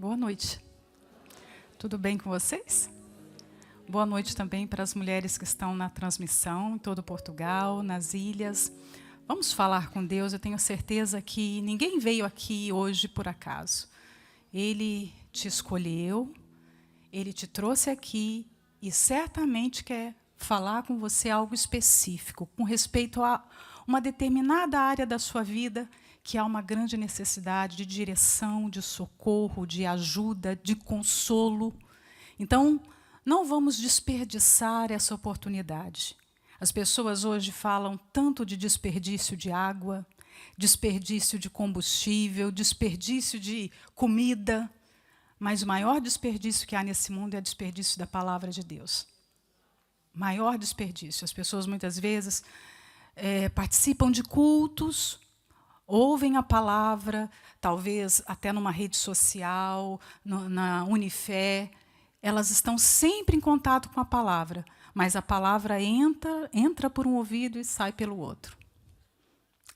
Boa noite. Tudo bem com vocês? Boa noite também para as mulheres que estão na transmissão, em todo Portugal, nas ilhas. Vamos falar com Deus. Eu tenho certeza que ninguém veio aqui hoje por acaso. Ele te escolheu, Ele te trouxe aqui e certamente quer falar com você algo específico, com respeito a uma determinada área da sua vida que há uma grande necessidade de direção, de socorro, de ajuda, de consolo. Então, não vamos desperdiçar essa oportunidade. As pessoas hoje falam tanto de desperdício de água, desperdício de combustível, desperdício de comida, mas o maior desperdício que há nesse mundo é o desperdício da palavra de Deus. Maior desperdício. As pessoas muitas vezes participam de cultos, ouvem a palavra, talvez até numa rede social, na Unifé. Elas estão sempre em contato com a palavra, mas a palavra entra por um ouvido e sai pelo outro.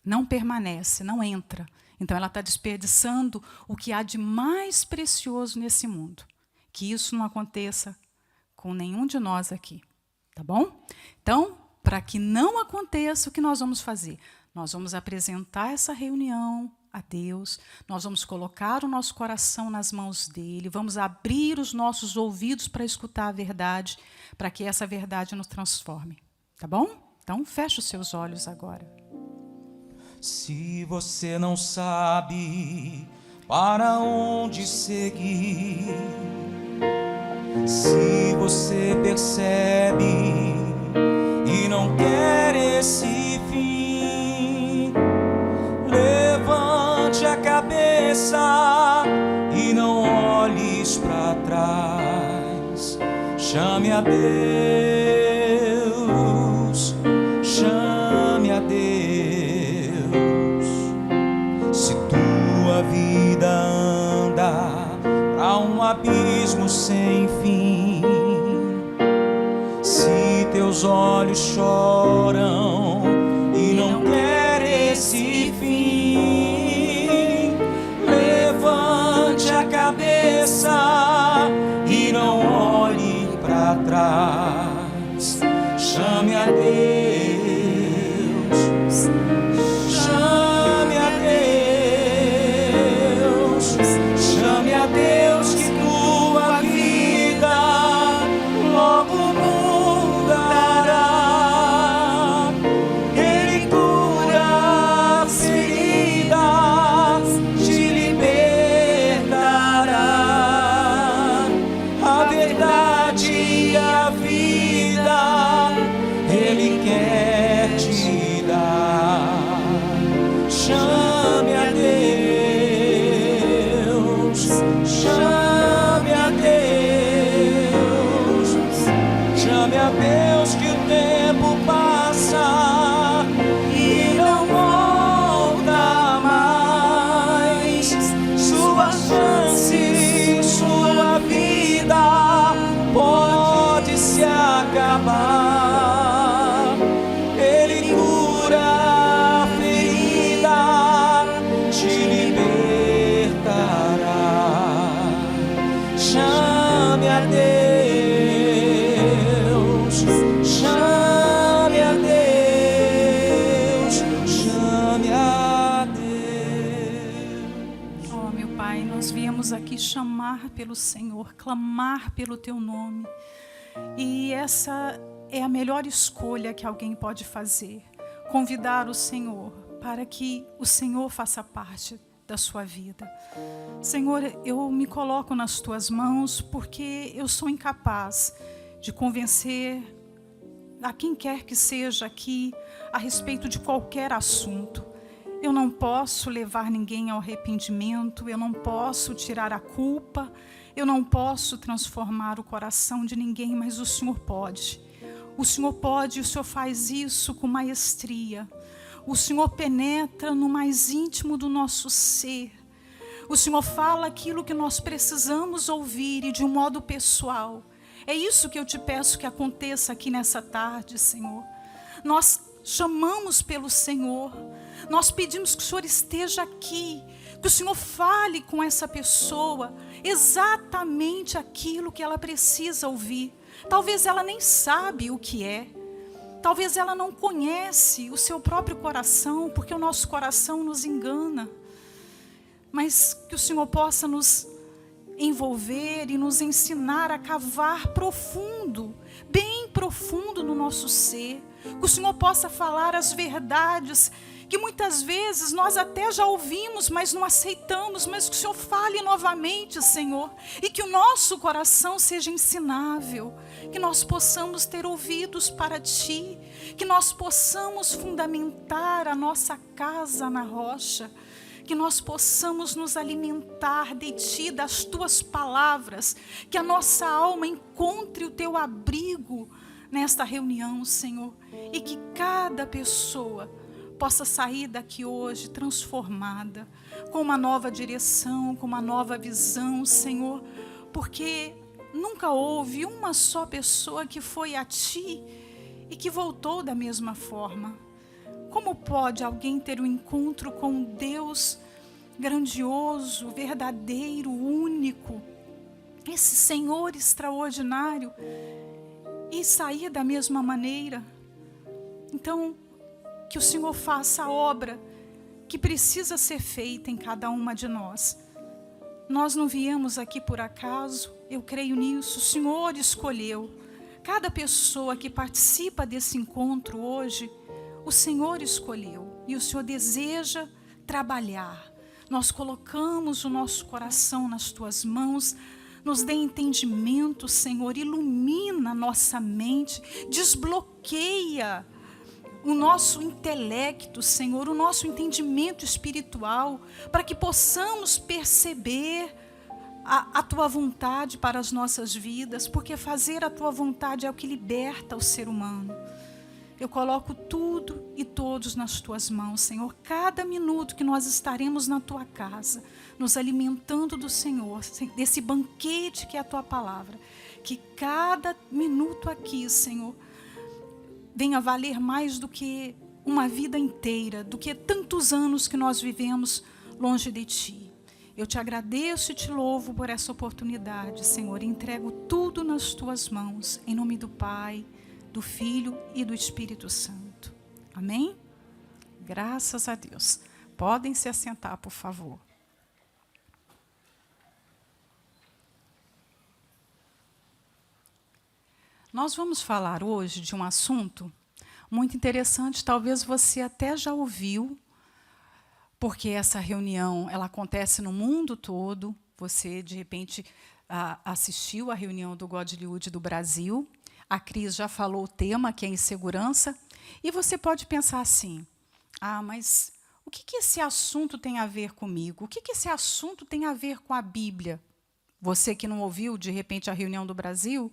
Não permanece, não entra. Então, ela está desperdiçando o que há de mais precioso nesse mundo. Que isso não aconteça com nenhum de nós aqui. Tá bom? Então, para que não aconteça, o que nós vamos fazer? Nós vamos apresentar essa reunião a Deus, nós vamos colocar o nosso coração nas mãos dEle, vamos abrir os nossos ouvidos para escutar a verdade, para que essa verdade nos transforme. Tá bom? Então, feche os seus olhos agora. Se você não sabe para onde seguir, se você percebe e não quer esse fim, levante a cabeça e não olhes para trás. Chame a Deus, chame a Deus. Se tua vida anda para um abismo sem fim, se teus olhos choram e não quer esse fim, levante a cabeça e não olhe para trás. Chame a Deus, chame a Deus, chame a Deus, que tua vida logo mudará. Ele cura feridas, te libertará. A verdade e a vida Ele quer te dar. Chame a Deus, chame a Deus, chame a Deus, que o tempo passa e não volta mais. Sua chance, sua vida pode se acabar. Ele cura a ferida, te libertará. Chame a Deus, chame a Deus, chame a Deus. Oh, meu Pai, nós viemos aqui chamar pelo Senhor, clamar pelo Teu nome. E essa é a melhor escolha que alguém pode fazer. Convidar o Senhor para que o Senhor faça parte da sua vida. Senhor, eu me coloco nas Tuas mãos porque eu sou incapaz de convencer a quem quer que seja aqui a respeito de qualquer assunto. Eu não posso levar ninguém ao arrependimento, eu não posso tirar a culpa, eu não posso transformar o coração de ninguém, mas o Senhor pode. O Senhor pode e o Senhor faz isso com maestria. O Senhor penetra no mais íntimo do nosso ser. O Senhor fala aquilo que nós precisamos ouvir e de um modo pessoal. É isso que eu te peço que aconteça aqui nessa tarde, Senhor. Nós chamamos pelo Senhor. Nós pedimos que o Senhor esteja aqui Que o Senhor fale com essa pessoa exatamente aquilo que ela precisa ouvir. Talvez ela nem sabe o que é. Talvez ela não conhece o seu próprio coração, porque o nosso coração nos engana. Mas que o Senhor possa nos envolver e nos ensinar a cavar profundo, bem profundo no nosso ser. Que o Senhor possa falar as verdades que muitas vezes nós até já ouvimos, mas não aceitamos, mas que o Senhor fale novamente, Senhor, e que o nosso coração seja ensinável, que nós possamos ter ouvidos para Ti, que nós possamos fundamentar a nossa casa na rocha, que nós possamos nos alimentar de Ti, das Tuas palavras, que a nossa alma encontre o Teu abrigo nesta reunião, Senhor, e que cada pessoa possa sair daqui hoje transformada, com uma nova direção, com uma nova visão, Senhor, porque nunca houve uma só pessoa que foi a Ti e que voltou da mesma forma. Como pode alguém ter um encontro com um Deus grandioso, verdadeiro, único, esse Senhor extraordinário, e sair da mesma maneira? Então, que o Senhor faça a obra que precisa ser feita em cada uma de nós. Nós não viemos aqui por acaso, eu creio nisso. O Senhor escolheu cada pessoa que participa desse encontro hoje. O Senhor escolheu e o Senhor deseja trabalhar. Nós colocamos o nosso coração nas Tuas mãos. Nos dê entendimento, Senhor, ilumina nossa mente, desbloqueia o nosso intelecto, Senhor, o nosso entendimento espiritual, para que possamos perceber a Tua vontade para as nossas vidas, porque fazer a Tua vontade é o que liberta o ser humano. Eu coloco tudo e todos nas Tuas mãos, Senhor. Cada minuto que nós estaremos na Tua casa, nos alimentando do Senhor, desse banquete que é a Tua palavra, que cada minuto aqui, Senhor, venha valer mais do que uma vida inteira, do que tantos anos que nós vivemos longe de Ti. Eu Te agradeço e Te louvo por essa oportunidade, Senhor. Entrego tudo nas Tuas mãos, em nome do Pai, do Filho e do Espírito Santo. Amém? Graças a Deus. Podem se assentar, por favor. Nós vamos falar hoje de um assunto muito interessante, talvez você até já ouviu, porque essa reunião ela acontece no mundo todo. Você, de repente, assistiu à reunião do Godlywood do Brasil. A Cris já falou o tema, que é insegurança. E você pode pensar assim, mas o que esse assunto tem a ver comigo? O que esse assunto tem a ver com a Bíblia? Você que não ouviu, de repente, a reunião do Brasil,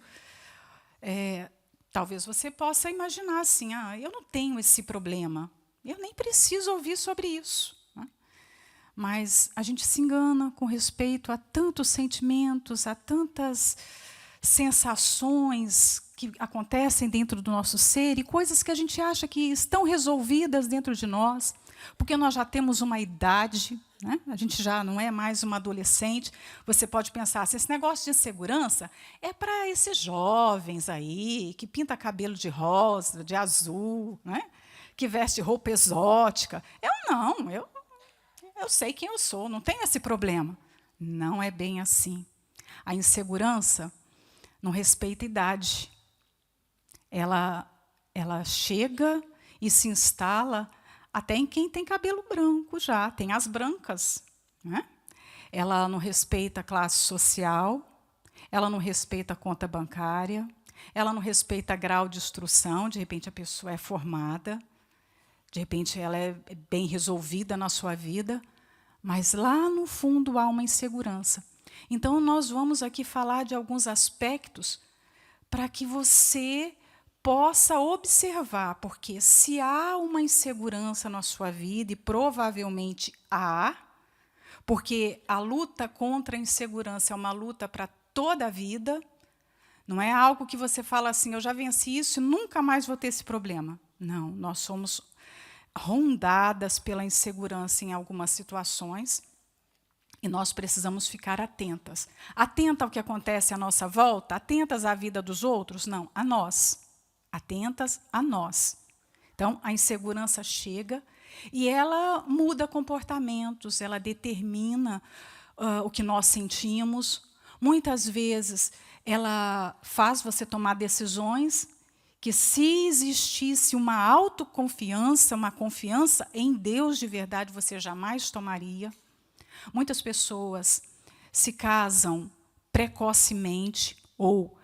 talvez você possa imaginar assim, eu não tenho esse problema, eu nem preciso ouvir sobre isso. Né? Mas a gente se engana com respeito a tantos sentimentos, a tantas sensações que acontecem dentro do nosso ser e coisas que a gente acha que estão resolvidas dentro de nós, porque nós já temos uma idade, né? A gente já não é mais uma adolescente. Você pode pensar assim, esse negócio de insegurança é para esses jovens aí, que pinta cabelo de rosa, de azul, né? Que veste roupa exótica. Eu não, eu sei quem eu sou, não tenho esse problema. Não é bem assim. A insegurança não respeita idade. Ela chega e se instala até em quem tem cabelo branco já, tem as brancas. Né? Ela não respeita a classe social, ela não respeita a conta bancária, ela não respeita grau de instrução, de repente a pessoa é formada, de repente ela é bem resolvida na sua vida, mas lá no fundo há uma insegurança. Então, nós vamos aqui falar de alguns aspectos para que você possa observar, porque se há uma insegurança na sua vida, e provavelmente há, porque a luta contra a insegurança é uma luta para toda a vida, não é algo que você fala assim, eu já venci isso e nunca mais vou ter esse problema. Não, nós somos rondadas pela insegurança em algumas situações. E nós precisamos ficar atentas. Atenta ao que acontece à nossa volta, atentas à vida dos outros? Não, a nós. Atentas a nós. Então, a insegurança chega e ela muda comportamentos, ela determina o que nós sentimos. Muitas vezes, ela faz você tomar decisões que, se existisse uma autoconfiança, uma confiança em Deus de verdade, você jamais tomaria. Muitas pessoas se casam precocemente ou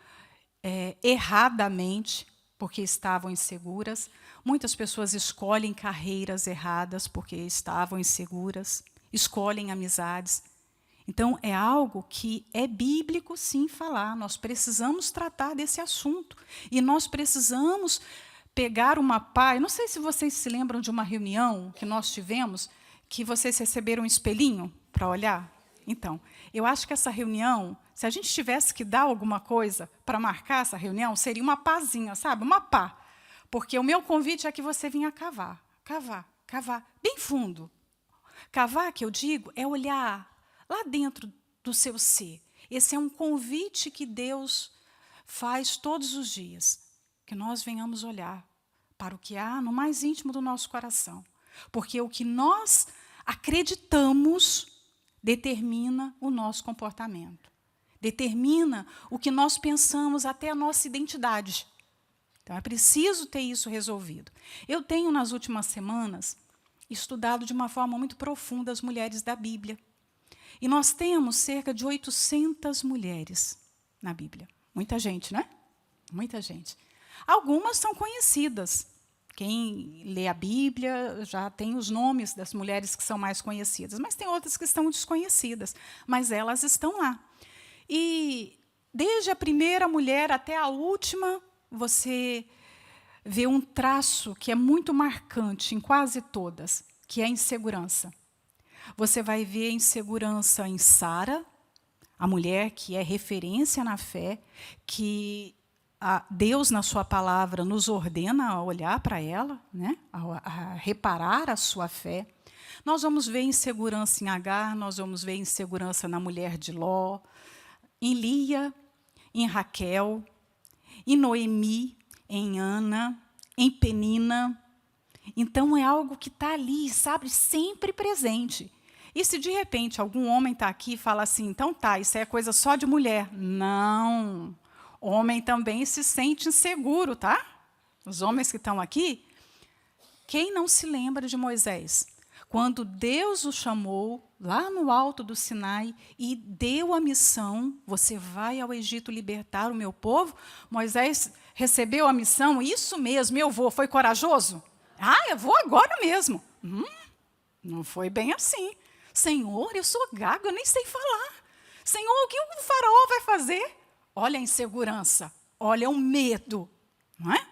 erradamente, porque estavam inseguras. Muitas pessoas escolhem carreiras erradas porque estavam inseguras, escolhem amizades. Então, é algo que é bíblico, sim, falar. Nós precisamos tratar desse assunto. E nós precisamos pegar uma pá. Eu não sei se vocês se lembram de uma reunião que nós tivemos, que vocês receberam um espelhinho para olhar. Então, eu acho que essa reunião, se a gente tivesse que dar alguma coisa para marcar essa reunião, seria uma pazinha, sabe? Uma pá. Porque o meu convite é que você venha cavar, bem fundo. Cavar, que eu digo, é olhar lá dentro do seu ser. Esse é um convite que Deus faz todos os dias, que nós venhamos olhar para o que há no mais íntimo do nosso coração. Porque o que nós acreditamos determina o nosso comportamento. Determina o que nós pensamos, até a nossa identidade. Então, é preciso ter isso resolvido. Eu tenho, nas últimas semanas, estudado de uma forma muito profunda as mulheres da Bíblia. E nós temos cerca de 800 mulheres na Bíblia. Muita gente, né? Muita gente. Algumas são conhecidas. Quem lê a Bíblia já tem os nomes das mulheres que são mais conhecidas, mas tem outras que estão desconhecidas, mas elas estão lá. E desde a primeira mulher até a última, você vê um traço que é muito marcante em quase todas, que é a insegurança. Você vai ver a insegurança em Sara, a mulher que é referência na fé, que Deus, na sua palavra, nos ordena a olhar para ela, né? A reparar a sua fé. Nós vamos ver insegurança em Agar, nós vamos ver insegurança na mulher de Ló, em Lia, em Raquel, em Noemi, em Ana, em Penina. Então, é algo que está ali, sabe, sempre presente. E se, de repente, algum homem está aqui e fala assim, então tá, isso é coisa só de mulher. Não. Homem também se sente inseguro, tá? Os homens que estão aqui, quem não se lembra de Moisés? Quando Deus o chamou lá no alto do Sinai e deu a missão, você vai ao Egito libertar o meu povo, Moisés recebeu a missão, isso mesmo, eu vou, foi corajoso? Eu vou agora mesmo. Não foi bem assim. Senhor, eu sou gago, eu nem sei falar. Senhor, o que o faraó vai fazer? Olha a insegurança, olha o medo. Não é?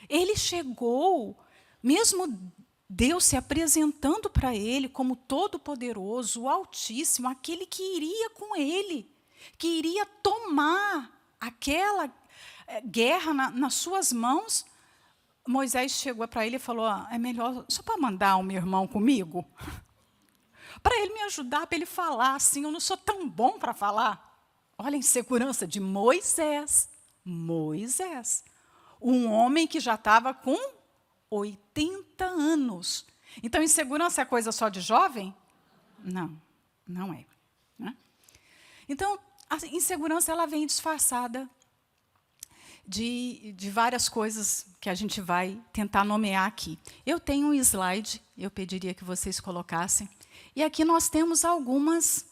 Ele chegou, mesmo Deus se apresentando para ele como todo-poderoso, o Altíssimo, aquele que iria com ele, que iria tomar aquela guerra nas suas mãos. Moisés chegou para ele e falou, é melhor só para mandar o meu irmão comigo? Para ele me ajudar, para ele falar assim, eu não sou tão bom para falar. Olha a insegurança de Moisés. Moisés, um homem que já estava com 80 anos. Então, insegurança é coisa só de jovem? Não, não é. Né? Então, a insegurança ela vem disfarçada de várias coisas que a gente vai tentar nomear aqui. Eu tenho um slide, eu pediria que vocês colocassem. E aqui nós temos algumas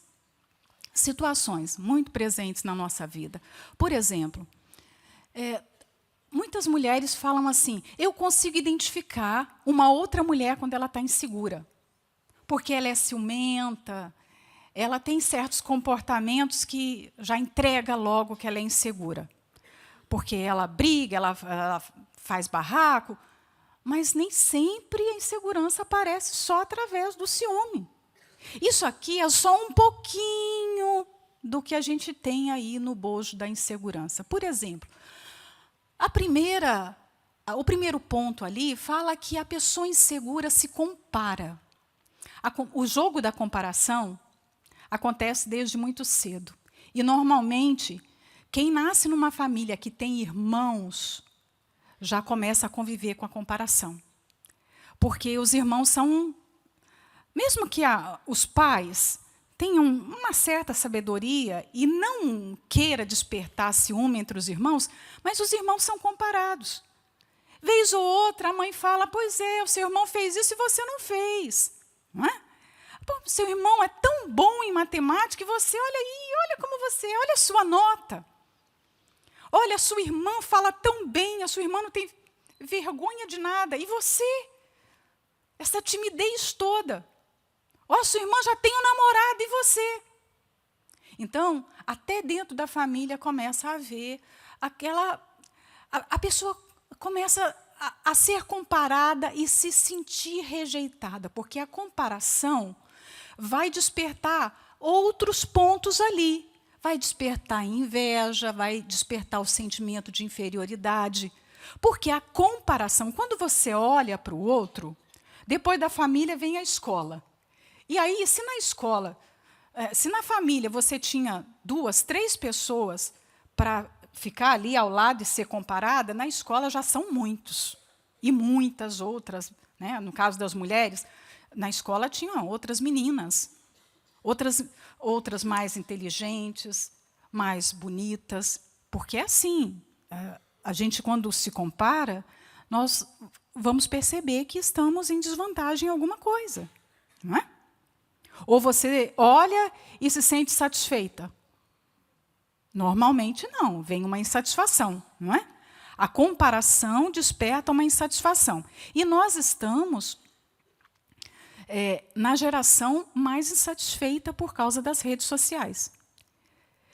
situações muito presentes na nossa vida. Por exemplo, muitas mulheres falam assim, eu consigo identificar uma outra mulher quando ela está insegura, porque ela é ciumenta, ela tem certos comportamentos que já entrega logo que ela é insegura, porque ela briga, ela faz barraco, mas nem sempre a insegurança aparece só através do ciúme. Isso aqui é só um pouquinho do que a gente tem aí no bojo da insegurança. Por exemplo, o primeiro ponto ali fala que a pessoa insegura se compara. O jogo da comparação acontece desde muito cedo. E, normalmente, quem nasce numa família que tem irmãos já começa a conviver com a comparação. Porque os irmãos são... Mesmo que os pais tenham uma certa sabedoria e não queira despertar ciúme entre os irmãos, mas os irmãos são comparados. Vez ou outra, a mãe fala, pois é, o seu irmão fez isso e você não fez. Não é? Pô, seu irmão é tão bom em matemática e você, olha aí, olha como você, olha a sua nota. Olha, a sua irmã fala tão bem, a sua irmã não tem vergonha de nada. E você? Essa timidez toda. Ó, a sua irmã já tem um namorado, e você? Então, até dentro da família começa a haver aquela... A pessoa começa a ser comparada e se sentir rejeitada, porque a comparação vai despertar outros pontos ali. Vai despertar inveja, vai despertar o sentimento de inferioridade. Porque a comparação, quando você olha para o outro, depois da família vem a escola. E aí, se na escola, se na família você tinha 2, 3 pessoas para ficar ali ao lado e ser comparada, na escola já são muitos. E muitas outras, né? No caso das mulheres, na escola tinham outras meninas, outras mais inteligentes, mais bonitas. Porque é assim, a gente, quando se compara, nós vamos perceber que estamos em desvantagem em alguma coisa. Não é? Ou você olha e se sente satisfeita. Normalmente não, vem uma insatisfação, não é? A comparação desperta uma insatisfação. E nós estamos na geração mais insatisfeita por causa das redes sociais.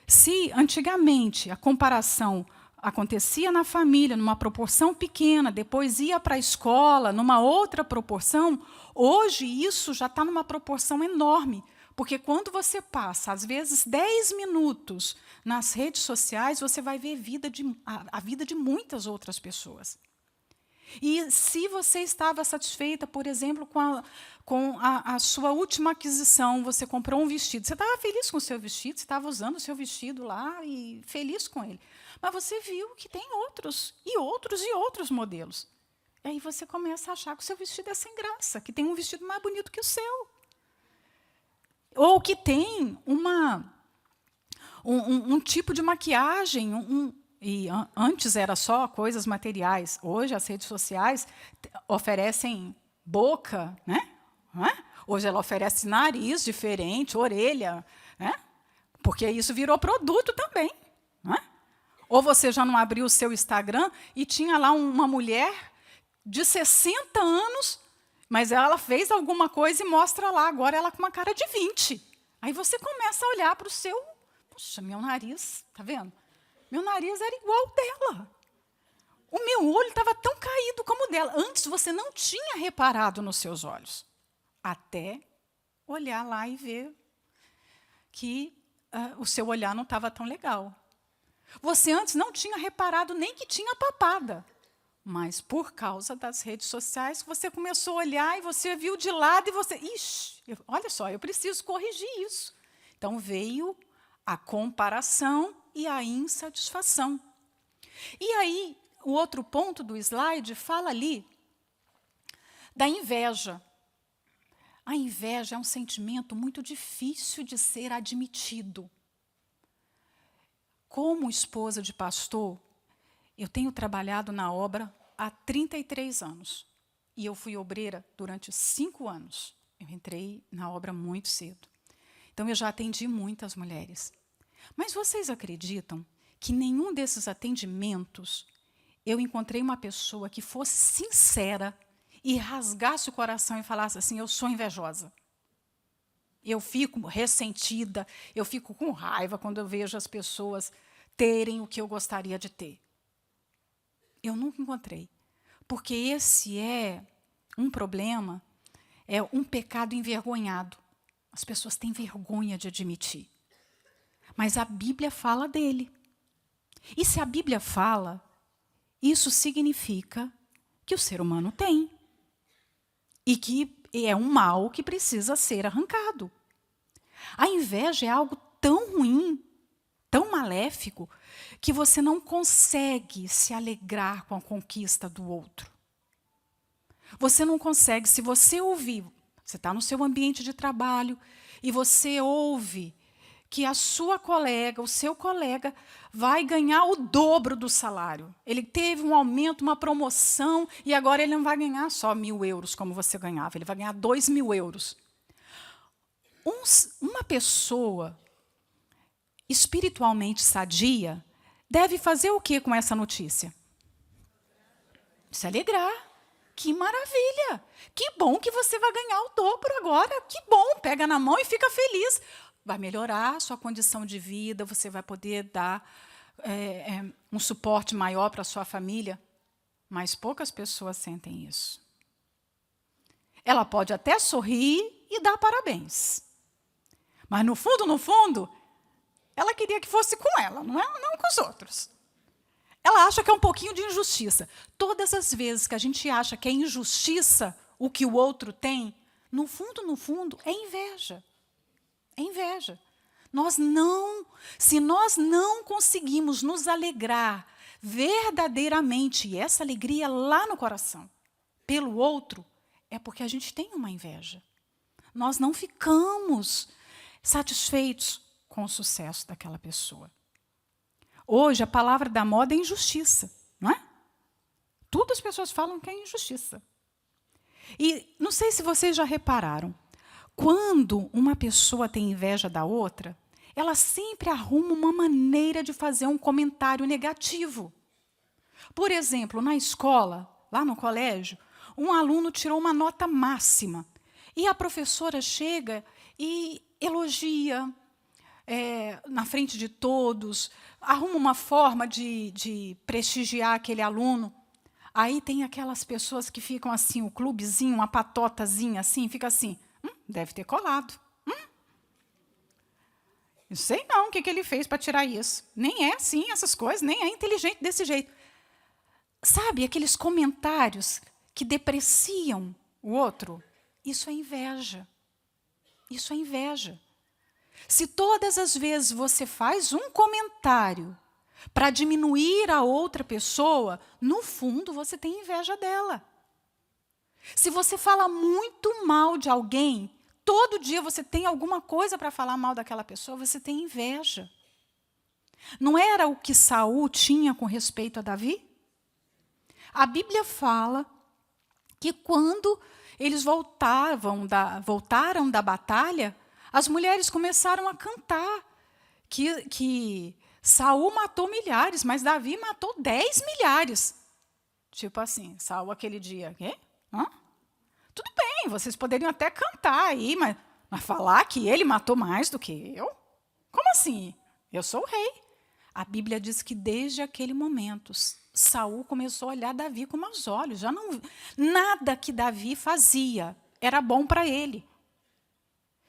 Se antigamente a comparação acontecia na família, numa proporção pequena, depois ia para a escola, numa outra proporção, hoje isso já está numa proporção enorme. Porque quando você passa, às vezes, 10 minutos nas redes sociais, você vai ver a vida de muitas outras pessoas. E se você estava satisfeita, por exemplo, com a sua última aquisição, você comprou um vestido, você estava feliz com o seu vestido, você estava usando o seu vestido lá e feliz com ele. Mas você viu que tem outros, e outros, e outros modelos. E aí você começa a achar que o seu vestido é sem graça, que tem um vestido mais bonito que o seu. Ou que tem um tipo de maquiagem, antes era só coisas materiais. Hoje as redes sociais oferecem boca, né? Hoje ela oferece nariz diferente, orelha, né? Porque isso virou produto também. Ou você já não abriu o seu Instagram e tinha lá uma mulher de 60 anos, mas ela fez alguma coisa e mostra lá, agora ela com uma cara de 20. Aí você começa a olhar para o seu... Puxa, meu nariz, está vendo? Meu nariz era igual dela. O meu olho estava tão caído como o dela. Antes você não tinha reparado nos seus olhos. Até olhar lá e ver que o seu olhar não estava tão legal. Você antes não tinha reparado nem que tinha papada. Mas, por causa das redes sociais, você começou a olhar e você viu de lado e você... Ixi, olha só, eu preciso corrigir isso. Então, veio a comparação e a insatisfação. E aí, o outro ponto do slide fala ali da inveja. A inveja é um sentimento muito difícil de ser admitido. Como esposa de pastor, eu tenho trabalhado na obra há 33 anos. E eu fui obreira durante 5 anos. Eu entrei na obra muito cedo. Então, eu já atendi muitas mulheres. Mas vocês acreditam que nenhum desses atendimentos eu encontrei uma pessoa que fosse sincera e rasgasse o coração e falasse assim, eu sou invejosa. Eu fico ressentida, eu fico com raiva quando eu vejo as pessoas terem o que eu gostaria de ter. Eu nunca encontrei. Porque esse é um problema, é um pecado envergonhado. As pessoas têm vergonha de admitir. Mas a Bíblia fala dele. E se a Bíblia fala, isso significa que o ser humano tem. E que é um mal que precisa ser arrancado. A inveja é algo tão ruim, tão maléfico, que você não consegue se alegrar com a conquista do outro. Você não consegue, se você ouvir, você está no seu ambiente de trabalho e você ouve que a sua colega, o seu colega, vai ganhar o dobro do salário. Ele teve um aumento, uma promoção, e agora ele não vai ganhar só 1.000 euros, como você ganhava, ele vai ganhar 2.000 euros. Uma pessoa espiritualmente sadia deve fazer o que com essa notícia? Se alegrar. Que maravilha! Que bom que você vai ganhar o dobro agora. Que bom! Pega na mão e fica feliz. Vai melhorar a sua condição de vida, você vai poder dar um suporte maior para a sua família. Mas poucas pessoas sentem isso. Ela pode até sorrir e dar parabéns. Mas, no fundo, ela queria que fosse com ela, não com os outros. Ela acha que é um pouquinho de injustiça. Todas as vezes que a gente acha que é injustiça o que o outro tem, no fundo, é inveja. É inveja. Se nós não conseguimos nos alegrar verdadeiramente, e essa alegria lá no coração, pelo outro, é porque a gente tem uma inveja. Nós não ficamos satisfeitos com o sucesso daquela pessoa. Hoje, a palavra da moda é injustiça, não é? Tudo as pessoas falam que é injustiça. E não sei se vocês já repararam, quando uma pessoa tem inveja da outra, ela sempre arruma uma maneira de fazer um comentário negativo. Por exemplo, na escola, lá no colégio, um aluno tirou uma nota máxima. E a professora chega e elogia, na frente de todos, arruma uma forma de prestigiar aquele aluno. Aí tem aquelas pessoas que ficam assim, o clubezinho, uma patotazinha assim, fica assim, deve ter colado. Não sei não o que ele fez para tirar isso. Nem é assim essas coisas, nem é inteligente desse jeito. Sabe, aqueles comentários que depreciam o outro? Isso é inveja. Isso é inveja. Se todas as vezes você faz um comentário para diminuir a outra pessoa, no fundo você tem inveja dela. Se você fala muito mal de alguém, todo dia você tem alguma coisa para falar mal daquela pessoa, você tem inveja. Não era o que Saul tinha com respeito a Davi? A Bíblia fala que quando eles voltaram da batalha, as mulheres começaram a cantar que Saul matou milhares, mas Davi matou 10 milhares. Tipo assim, Saul aquele dia, quê? Tudo bem, vocês poderiam até cantar aí, mas falar que ele matou mais do que eu? Como assim? Eu sou o rei. A Bíblia diz que desde aquele momento, Saul começou a olhar Davi com maus olhos. Nada que Davi fazia era bom para ele.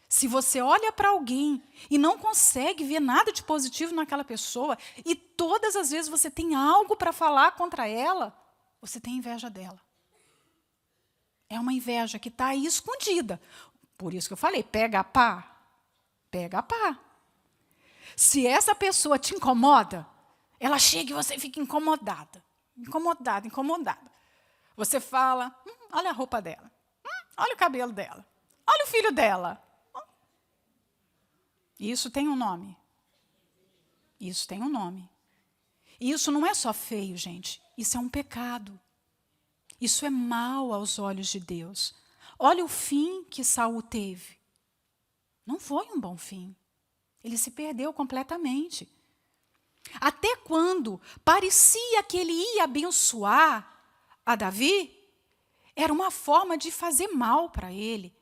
Se você olha para alguém e não consegue ver nada de positivo naquela pessoa, e todas as vezes você tem algo para falar contra ela, você tem inveja dela. É uma inveja que está aí escondida. Por isso que eu falei, pega a pá. Pega a pá. Se essa pessoa te incomoda, ela chega e você fica incomodada. Incomodada. Você fala, olha a roupa dela. Olha o cabelo dela. Olha o filho dela. Isso tem um nome. Isso tem um nome. E isso não é só feio, gente. Isso é um pecado. Isso é mal aos olhos de Deus. Olha o fim que Saul teve. Não foi um bom fim. Ele se perdeu completamente. Até quando parecia que ele ia abençoar a Davi, era uma forma de fazer mal para ele.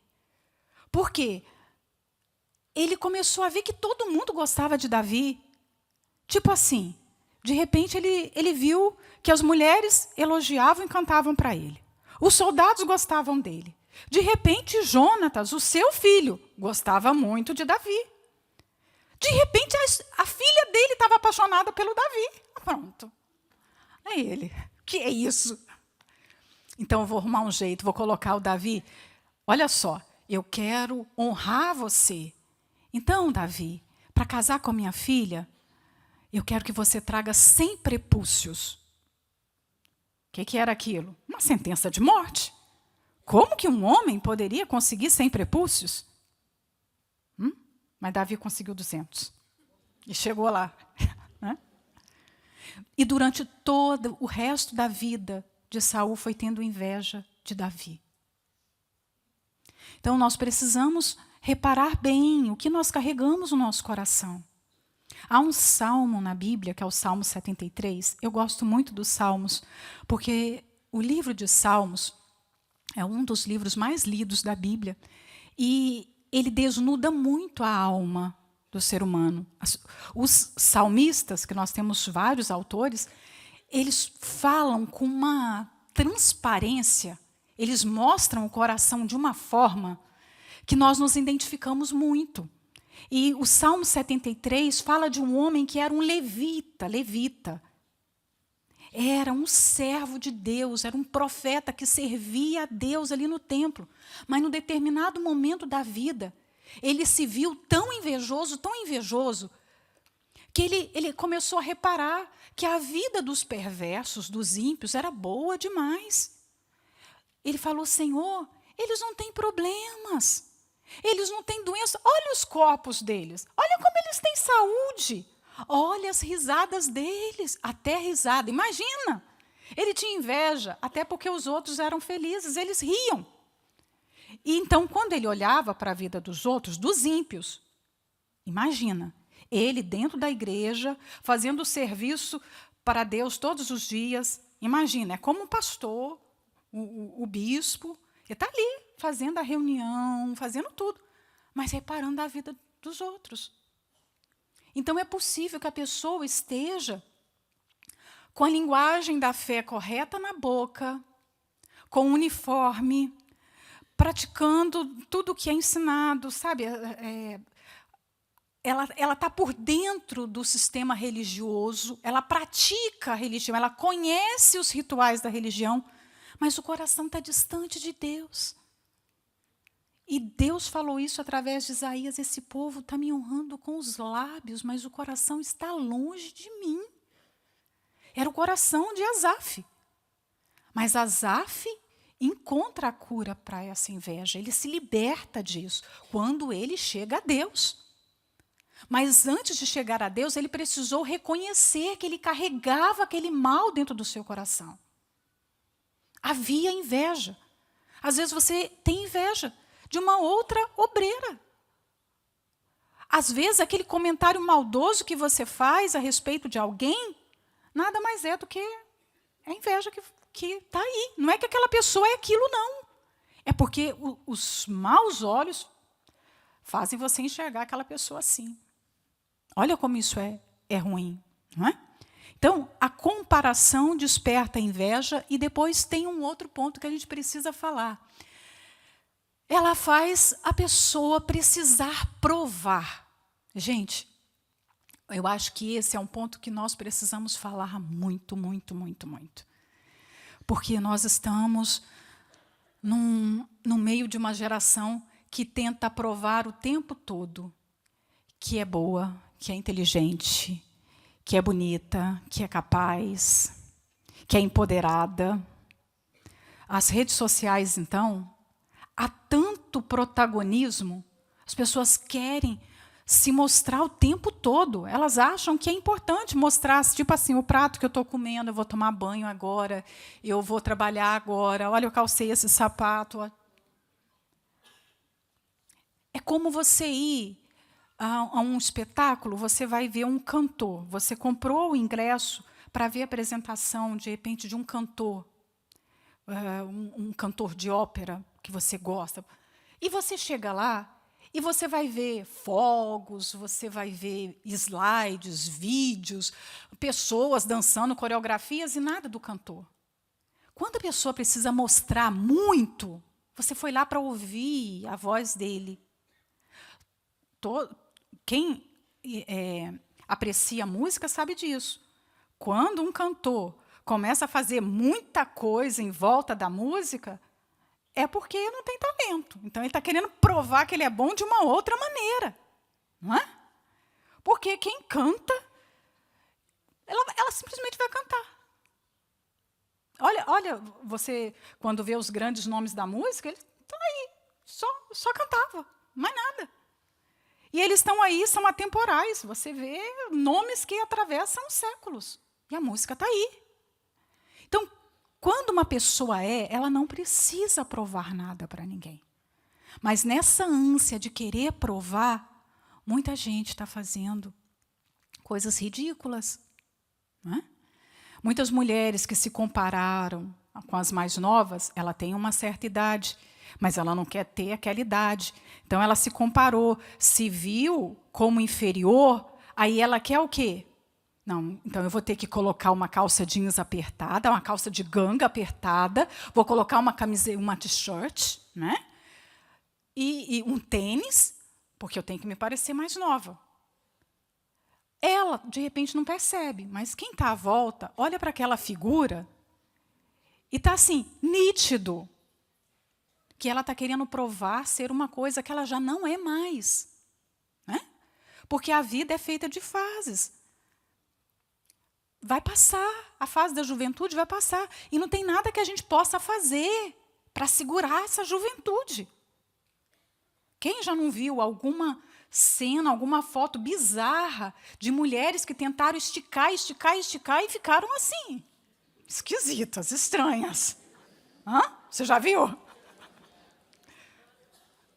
Por quê? Ele começou a ver que todo mundo gostava de Davi. Tipo assim, de repente ele viu que as mulheres elogiavam e cantavam para ele. Os soldados gostavam dele. De repente, Jonatas, o seu filho, gostava muito de Davi. De repente, a filha dele estava apaixonada pelo Davi. Pronto. É ele. Que é isso? Então, eu vou arrumar um jeito, vou colocar o Davi. Olha só, eu quero honrar você. Então, Davi, para casar com a minha filha, eu quero que você traga 100 prepúcios. O que era aquilo? Uma sentença de morte. Como que um homem poderia conseguir 100 prepúcios? Mas Davi conseguiu 200. E chegou lá. Né? E durante todo o resto da vida de Saul foi tendo inveja de Davi. Então nós precisamos reparar bem o que nós carregamos no nosso coração. Há um salmo na Bíblia, que é o Salmo 73. Eu gosto muito dos Salmos, porque o livro de Salmos é um dos livros mais lidos da Bíblia. E ele desnuda muito a alma do ser humano. Os salmistas, que nós temos vários autores, eles falam com uma transparência, eles mostram o coração de uma forma que nós nos identificamos muito. E o Salmo 73 fala de um homem que era um levita. Era um servo de Deus, era um profeta que servia a Deus ali no templo. Mas, num determinado momento da vida, ele se viu tão invejoso, que ele começou a reparar que a vida dos perversos, dos ímpios, era boa demais. Ele falou: Senhor, eles não têm problemas. Eles não têm doença. Olha os corpos deles. Olha como eles têm saúde. Olha as risadas deles. Até risada. Imagina. Ele tinha inveja, até porque os outros eram felizes. Eles riam. E então, quando ele olhava para a vida dos outros, dos ímpios, imagina, ele dentro da igreja, fazendo serviço para Deus todos os dias. Imagina, é como um pastor, o bispo. Ele está ali, fazendo a reunião, fazendo tudo, mas reparando a vida dos outros. Então, é possível que a pessoa esteja com a linguagem da fé correta na boca, com o uniforme, praticando tudo o que é ensinado, sabe? Ela está por dentro do sistema religioso, ela pratica a religião, ela conhece os rituais da religião, mas o coração está distante de Deus. E Deus falou isso através de Isaías: esse povo está me honrando com os lábios, mas o coração está longe de mim. Era o coração de Asaf. Mas Asaf encontra a cura para essa inveja, ele se liberta disso quando ele chega a Deus. Mas antes de chegar a Deus, ele precisou reconhecer que ele carregava aquele mal dentro do seu coração. Havia inveja. Às vezes você tem inveja de uma outra obreira. Às vezes aquele comentário maldoso que você faz a respeito de alguém, nada mais é do que a inveja que está aí. Não é que aquela pessoa é aquilo, não. É porque os maus olhos fazem você enxergar aquela pessoa assim. Olha como isso é ruim, não é? Então, a comparação desperta a inveja e depois tem um outro ponto que a gente precisa falar. Ela faz a pessoa precisar provar. Gente, eu acho que esse é um ponto que nós precisamos falar muito, muito, muito, muito. Porque nós estamos no meio de uma geração que tenta provar o tempo todo que é boa, que é inteligente, que é bonita, que é capaz, que é empoderada. As redes sociais, então, há tanto protagonismo, as pessoas querem se mostrar o tempo todo. Elas acham que é importante mostrar, tipo assim, o prato que eu estou comendo, eu vou tomar banho agora, eu vou trabalhar agora, olha, eu calcei esse sapato. É como você ir a um espetáculo, você vai ver um cantor. Você comprou o ingresso para ver a apresentação, de repente, de um cantor, um cantor de ópera que você gosta. E você chega lá e você vai ver fogos, você vai ver slides, vídeos, pessoas dançando, coreografias e nada do cantor. Quando a pessoa precisa mostrar muito, você foi lá para ouvir a voz dele. Quem aprecia música sabe disso. Quando um cantor começa a fazer muita coisa em volta da música, é porque não tem talento. Então, ele está querendo provar que ele é bom de uma outra maneira. não é? Porque quem canta, ela simplesmente vai cantar. Olha, você, quando vê os grandes nomes da música, eles estão aí, só cantava, mais nada. E eles estão aí, são atemporais. Você vê nomes que atravessam séculos. E a música está aí. Então, quando uma pessoa ela não precisa provar nada para ninguém. Mas nessa ânsia de querer provar, muita gente está fazendo coisas ridículas. Não é? Muitas mulheres que se compararam com as mais novas, ela tem uma certa idade, mas ela não quer ter aquela idade. Então, ela se comparou, se viu como inferior, aí ela quer o quê? Não, então eu vou ter que colocar uma calça jeans apertada, uma calça de ganga apertada, vou colocar uma camiseta, uma t-shirt, né? E um tênis, porque eu tenho que me parecer mais nova. Ela, de repente, não percebe, mas quem está à volta, olha para aquela figura e está assim, nítido, que ela está querendo provar ser uma coisa que ela já não é mais. Né? Porque a vida é feita de fases. Vai passar, a fase da juventude vai passar. E não tem nada que a gente possa fazer para segurar essa juventude. Quem já não viu alguma cena, alguma foto bizarra de mulheres que tentaram esticar e ficaram assim, esquisitas, estranhas? Hã? Você já viu?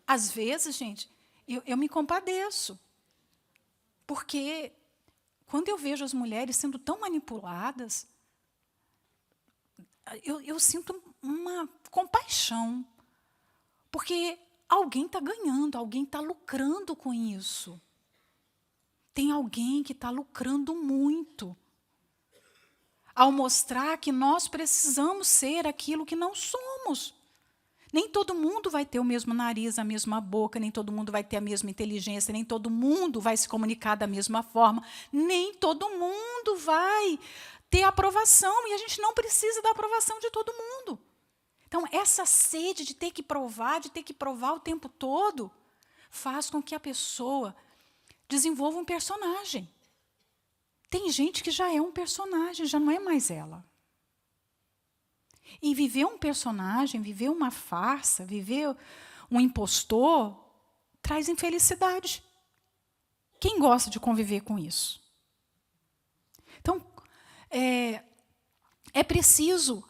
Às vezes, gente, eu me compadeço. Porque quando eu vejo as mulheres sendo tão manipuladas, eu sinto uma compaixão. Porque alguém está ganhando, alguém está lucrando com isso. Tem alguém que está lucrando muito. Ao mostrar que nós precisamos ser aquilo que não somos. Nem todo mundo vai ter o mesmo nariz, a mesma boca, nem todo mundo vai ter a mesma inteligência, nem todo mundo vai se comunicar da mesma forma, nem todo mundo vai ter aprovação, e a gente não precisa da aprovação de todo mundo. Então, essa sede de ter que provar o tempo todo, faz com que a pessoa desenvolva um personagem. Tem gente que já é um personagem, já não é mais ela. E viver um personagem, viver uma farsa, viver um impostor, traz infelicidade. Quem gosta de conviver com isso? Então, é preciso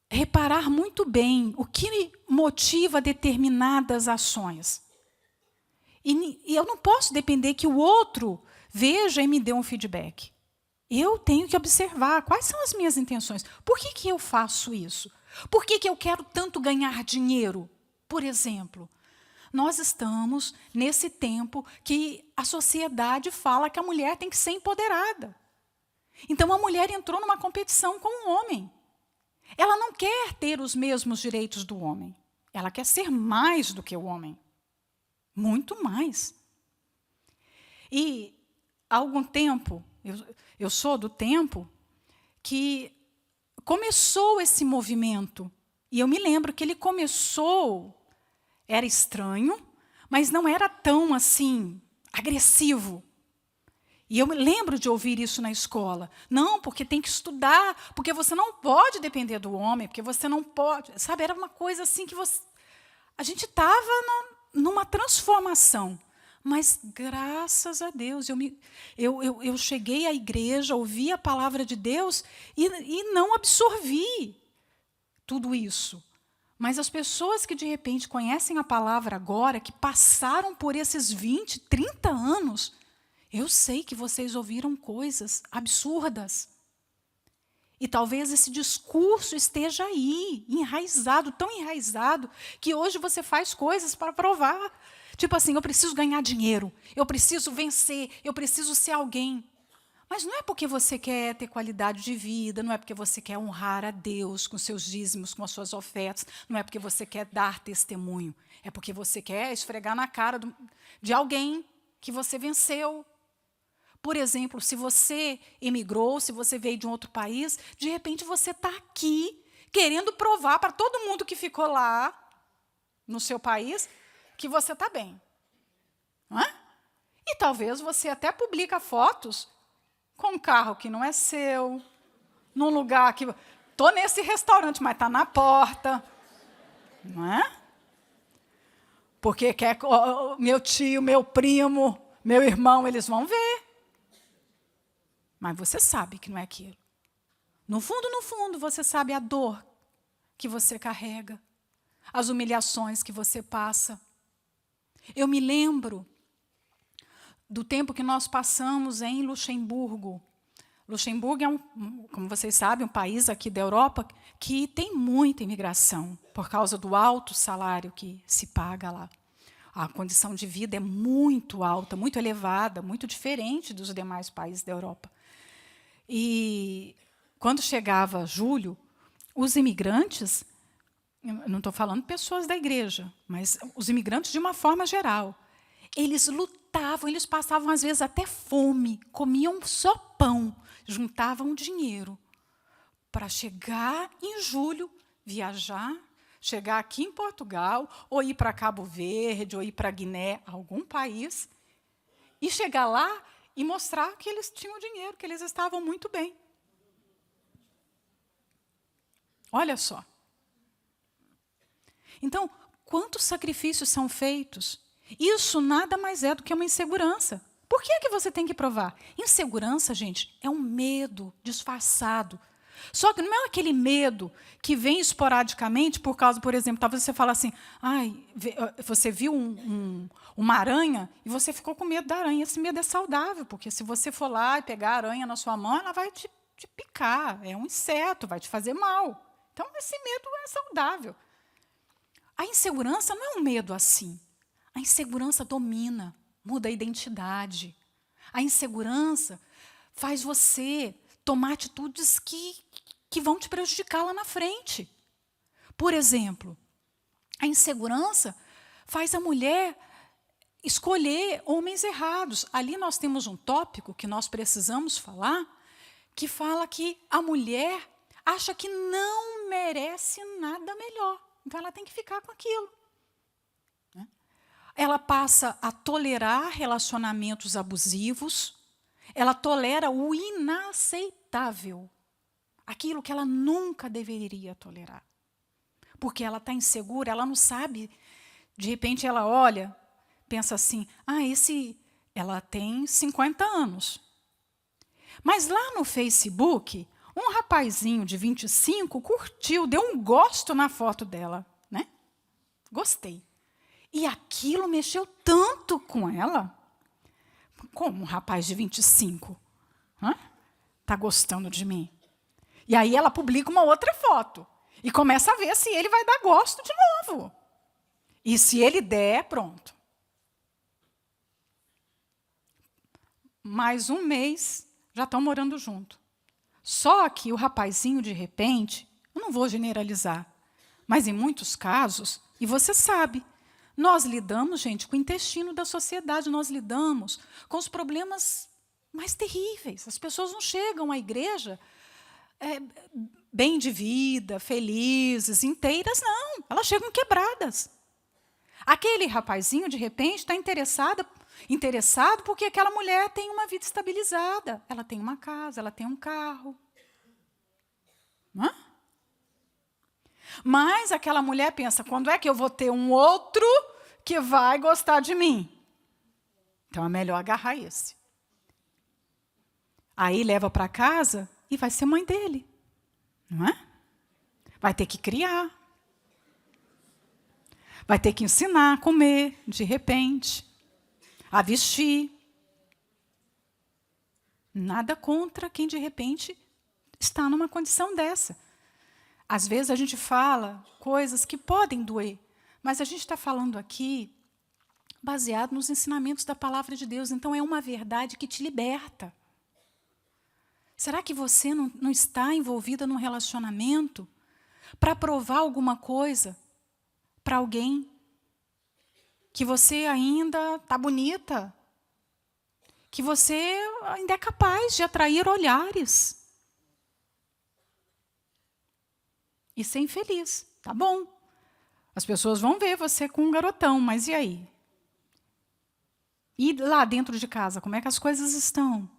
reparar muito bem o que motiva determinadas ações. E eu não posso depender que o outro veja e me dê um feedback. Eu tenho que observar quais são as minhas intenções. Por que eu faço isso? Por que eu quero tanto ganhar dinheiro? Por exemplo, nós estamos nesse tempo que a sociedade fala que a mulher tem que ser empoderada. Então, a mulher entrou numa competição com o homem. Ela não quer ter os mesmos direitos do homem. Ela quer ser mais do que o homem. Muito mais. E, há algum tempo, eu sou do tempo que começou esse movimento. E eu me lembro que ele começou, era estranho, mas não era tão assim, agressivo. E eu me lembro de ouvir isso na escola. Não, porque tem que estudar, porque você não pode depender do homem, porque você não pode... Sabe, era uma coisa assim que a gente estava numa transformação. Mas, graças a Deus, eu cheguei à igreja, ouvi a palavra de Deus e não absorvi tudo isso. Mas as pessoas que, de repente, conhecem a palavra agora, que passaram por esses 20, 30 anos, eu sei que vocês ouviram coisas absurdas. E talvez esse discurso esteja aí, enraizado, tão enraizado, que hoje você faz coisas para provar. Tipo assim, eu preciso ganhar dinheiro, eu preciso vencer, eu preciso ser alguém. Mas não é porque você quer ter qualidade de vida, não é porque você quer honrar a Deus com seus dízimos, com as suas ofertas, não é porque você quer dar testemunho, é porque você quer esfregar na cara de alguém que você venceu. Por exemplo, se você emigrou, se você veio de um outro país, de repente você está aqui querendo provar para todo mundo que ficou lá, no seu país, que você está bem. Não é? E talvez você até publica fotos com um carro que não é seu, num lugar que... Estou nesse restaurante, mas está na porta. Não é? Porque quer, meu tio, meu primo, meu irmão, eles vão ver. Mas você sabe que não é aquilo. No fundo, você sabe a dor que você carrega, as humilhações que você passa. Eu me lembro do tempo que nós passamos em Luxemburgo. Luxemburgo é, como vocês sabem, um país aqui da Europa que tem muita imigração, por causa do alto salário que se paga lá. A condição de vida é muito alta, muito elevada, muito diferente dos demais países da Europa. E quando chegava julho, os imigrantes, não estou falando pessoas da igreja, mas os imigrantes de uma forma geral, eles lutavam, eles passavam às vezes até fome, comiam só pão, juntavam dinheiro para chegar em julho, viajar, chegar aqui em Portugal, ou ir para Cabo Verde, ou ir para Guiné, algum país, e chegar lá e mostrar que eles tinham dinheiro, que eles estavam muito bem. Olha só. Então, quantos sacrifícios são feitos? Isso nada mais é do que uma insegurança. Por que é que você tem que provar? Insegurança, gente, é um medo disfarçado. Só que não é aquele medo que vem esporadicamente por causa, por exemplo, talvez você fale assim, você viu uma aranha e você ficou com medo da aranha. Esse medo é saudável, porque se você for lá e pegar a aranha na sua mão, ela vai te picar. É um inseto, vai te fazer mal. Então, esse medo é saudável. A insegurança não é um medo assim. A insegurança domina, muda a identidade. A insegurança faz você tomar atitudes que vão te prejudicar lá na frente. Por exemplo, a insegurança faz a mulher escolher homens errados. Ali nós temos um tópico que nós precisamos falar, que fala que a mulher acha que não merece nada melhor. Então, ela tem que ficar com aquilo. Ela passa a tolerar relacionamentos abusivos, ela tolera o inaceitável, aquilo que ela nunca deveria tolerar. Porque ela está insegura, ela não sabe. De repente, ela olha, pensa assim, ela tem 50 anos. Mas lá no Facebook, um rapazinho de 25 curtiu, deu um gosto na foto dela. Né? Gostei. E aquilo mexeu tanto com ela. Como um rapaz de 25? Está gostando de mim? E aí ela publica uma outra foto. E começa a ver se ele vai dar gosto de novo. E se ele der, pronto. Mais um mês, já estão morando junto. Só que o rapazinho, de repente, eu não vou generalizar, mas em muitos casos, e você sabe, nós lidamos, gente, com o intestino da sociedade, nós lidamos com os problemas mais terríveis. As pessoas não chegam à igreja bem de vida, felizes, inteiras, não. Elas chegam quebradas. Aquele rapazinho, de repente, está interessado porque aquela mulher tem uma vida estabilizada. Ela tem uma casa, ela tem um carro. Não é? Mas aquela mulher pensa, quando é que eu vou ter um outro que vai gostar de mim? Então, é melhor agarrar esse. Aí leva para casa e vai ser mãe dele. Não é? Vai ter que criar. Vai ter que ensinar a comer, de repente. A vestir. Nada contra quem, de repente, está numa condição dessa. Às vezes a gente fala coisas que podem doer, mas a gente está falando aqui baseado nos ensinamentos da palavra de Deus. Então, é uma verdade que te liberta. Será que você não está envolvida num relacionamento para provar alguma coisa para alguém? Que você ainda está bonita? Que você ainda é capaz de atrair olhares? E ser infeliz, tá bom. As pessoas vão ver você com um garotão, mas e aí? E lá dentro de casa, como é que as coisas estão?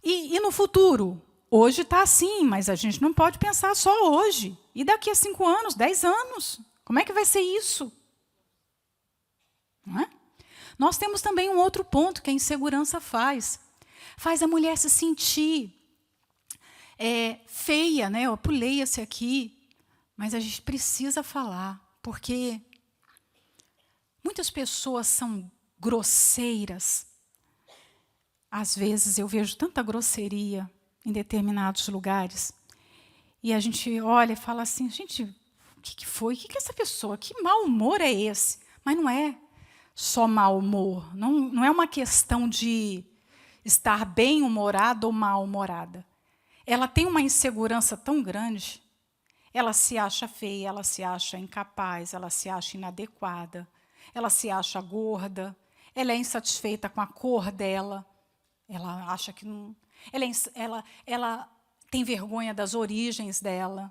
E no futuro? Hoje está assim, mas a gente não pode pensar só hoje. E daqui a 5 anos, 10 anos? Como é que vai ser isso? Não é? Nós temos também um outro ponto que a insegurança faz. Faz a mulher se sentir feia, né? Eu pulei esse aqui, mas a gente precisa falar, porque muitas pessoas são grosseiras. Às vezes eu vejo tanta grosseria em determinados lugares, e a gente olha e fala assim, gente, o que foi? O que essa pessoa? Que mau humor é esse? Mas não é só mau humor, não é uma questão de estar bem-humorada ou mal-humorada. Ela tem uma insegurança tão grande, ela se acha feia, ela se acha incapaz, ela se acha inadequada, ela se acha gorda, ela é insatisfeita com a cor dela, ela acha que não... Ela tem vergonha das origens dela.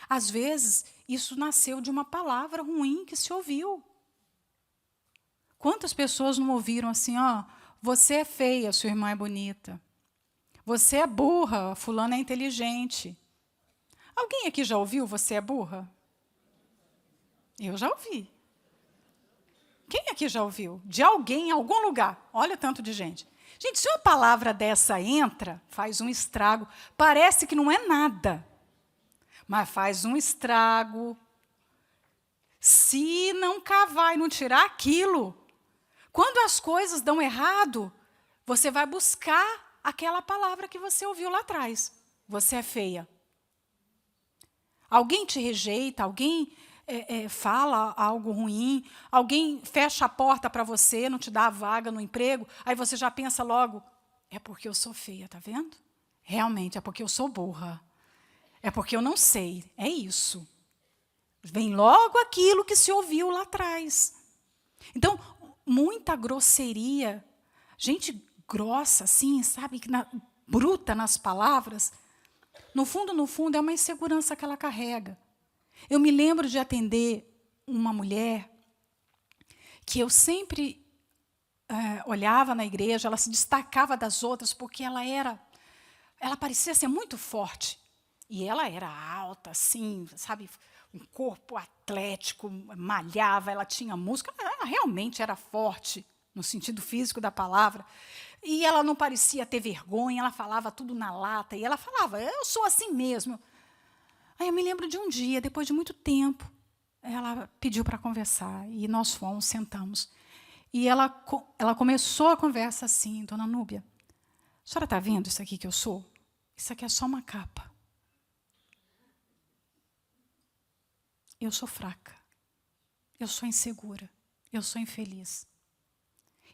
Às vezes, isso nasceu de uma palavra ruim que se ouviu. Quantas pessoas não ouviram assim, ó, você é feia, sua irmã é bonita. Você é burra, fulana é inteligente. Alguém aqui já ouviu você é burra? Eu já ouvi. Quem aqui já ouviu? De alguém, em algum lugar. Olha o tanto de gente. Gente, se uma palavra dessa entra, faz um estrago. Parece que não é nada, mas faz um estrago. Se não cavar e não tirar aquilo, quando as coisas dão errado, você vai buscar aquela palavra que você ouviu lá atrás. Você é feia. Alguém te rejeita, alguém fala algo ruim, alguém fecha a porta para você, não te dá a vaga no emprego, aí você já pensa logo, é porque eu sou feia, tá vendo? Realmente, é porque eu sou burra. É porque eu não sei, é isso. Vem logo aquilo que se ouviu lá atrás. Então, muita grosseria, gente grossa, assim, sabe, bruta nas palavras, no fundo, é uma insegurança que ela carrega. Eu me lembro de atender uma mulher que eu sempre olhava na igreja, ela se destacava das outras porque ela parecia ser muito forte. E ela era alta, assim, sabe, um corpo atlético, malhava, ela tinha músculo, ela realmente era forte, no sentido físico da palavra. E ela não parecia ter vergonha, ela falava tudo na lata, e ela falava, eu sou assim mesmo. Aí eu me lembro de um dia, depois de muito tempo, ela pediu para conversar, e nós fomos, sentamos. E ela começou a conversa assim, dona Núbia, a senhora está vendo isso aqui que eu sou? Isso aqui é só uma capa. Eu sou fraca, eu sou insegura, eu sou infeliz.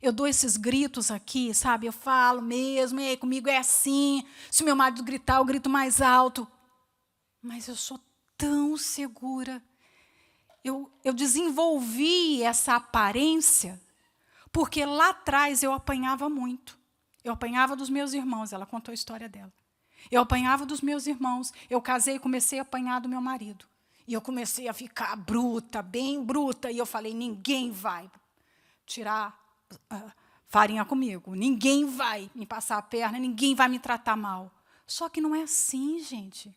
Eu dou esses gritos aqui, sabe? Eu falo mesmo, comigo é assim. Se meu marido gritar, eu grito mais alto. Mas eu sou tão segura. Eu desenvolvi essa aparência porque lá atrás eu apanhava muito. Eu apanhava dos meus irmãos, ela contou a história dela. Eu apanhava dos meus irmãos, eu casei e comecei a apanhar do meu marido. E eu comecei a ficar bruta, bem bruta, e eu falei, ninguém vai tirar farinha comigo, ninguém vai me passar a perna, ninguém vai me tratar mal. Só que não é assim, gente.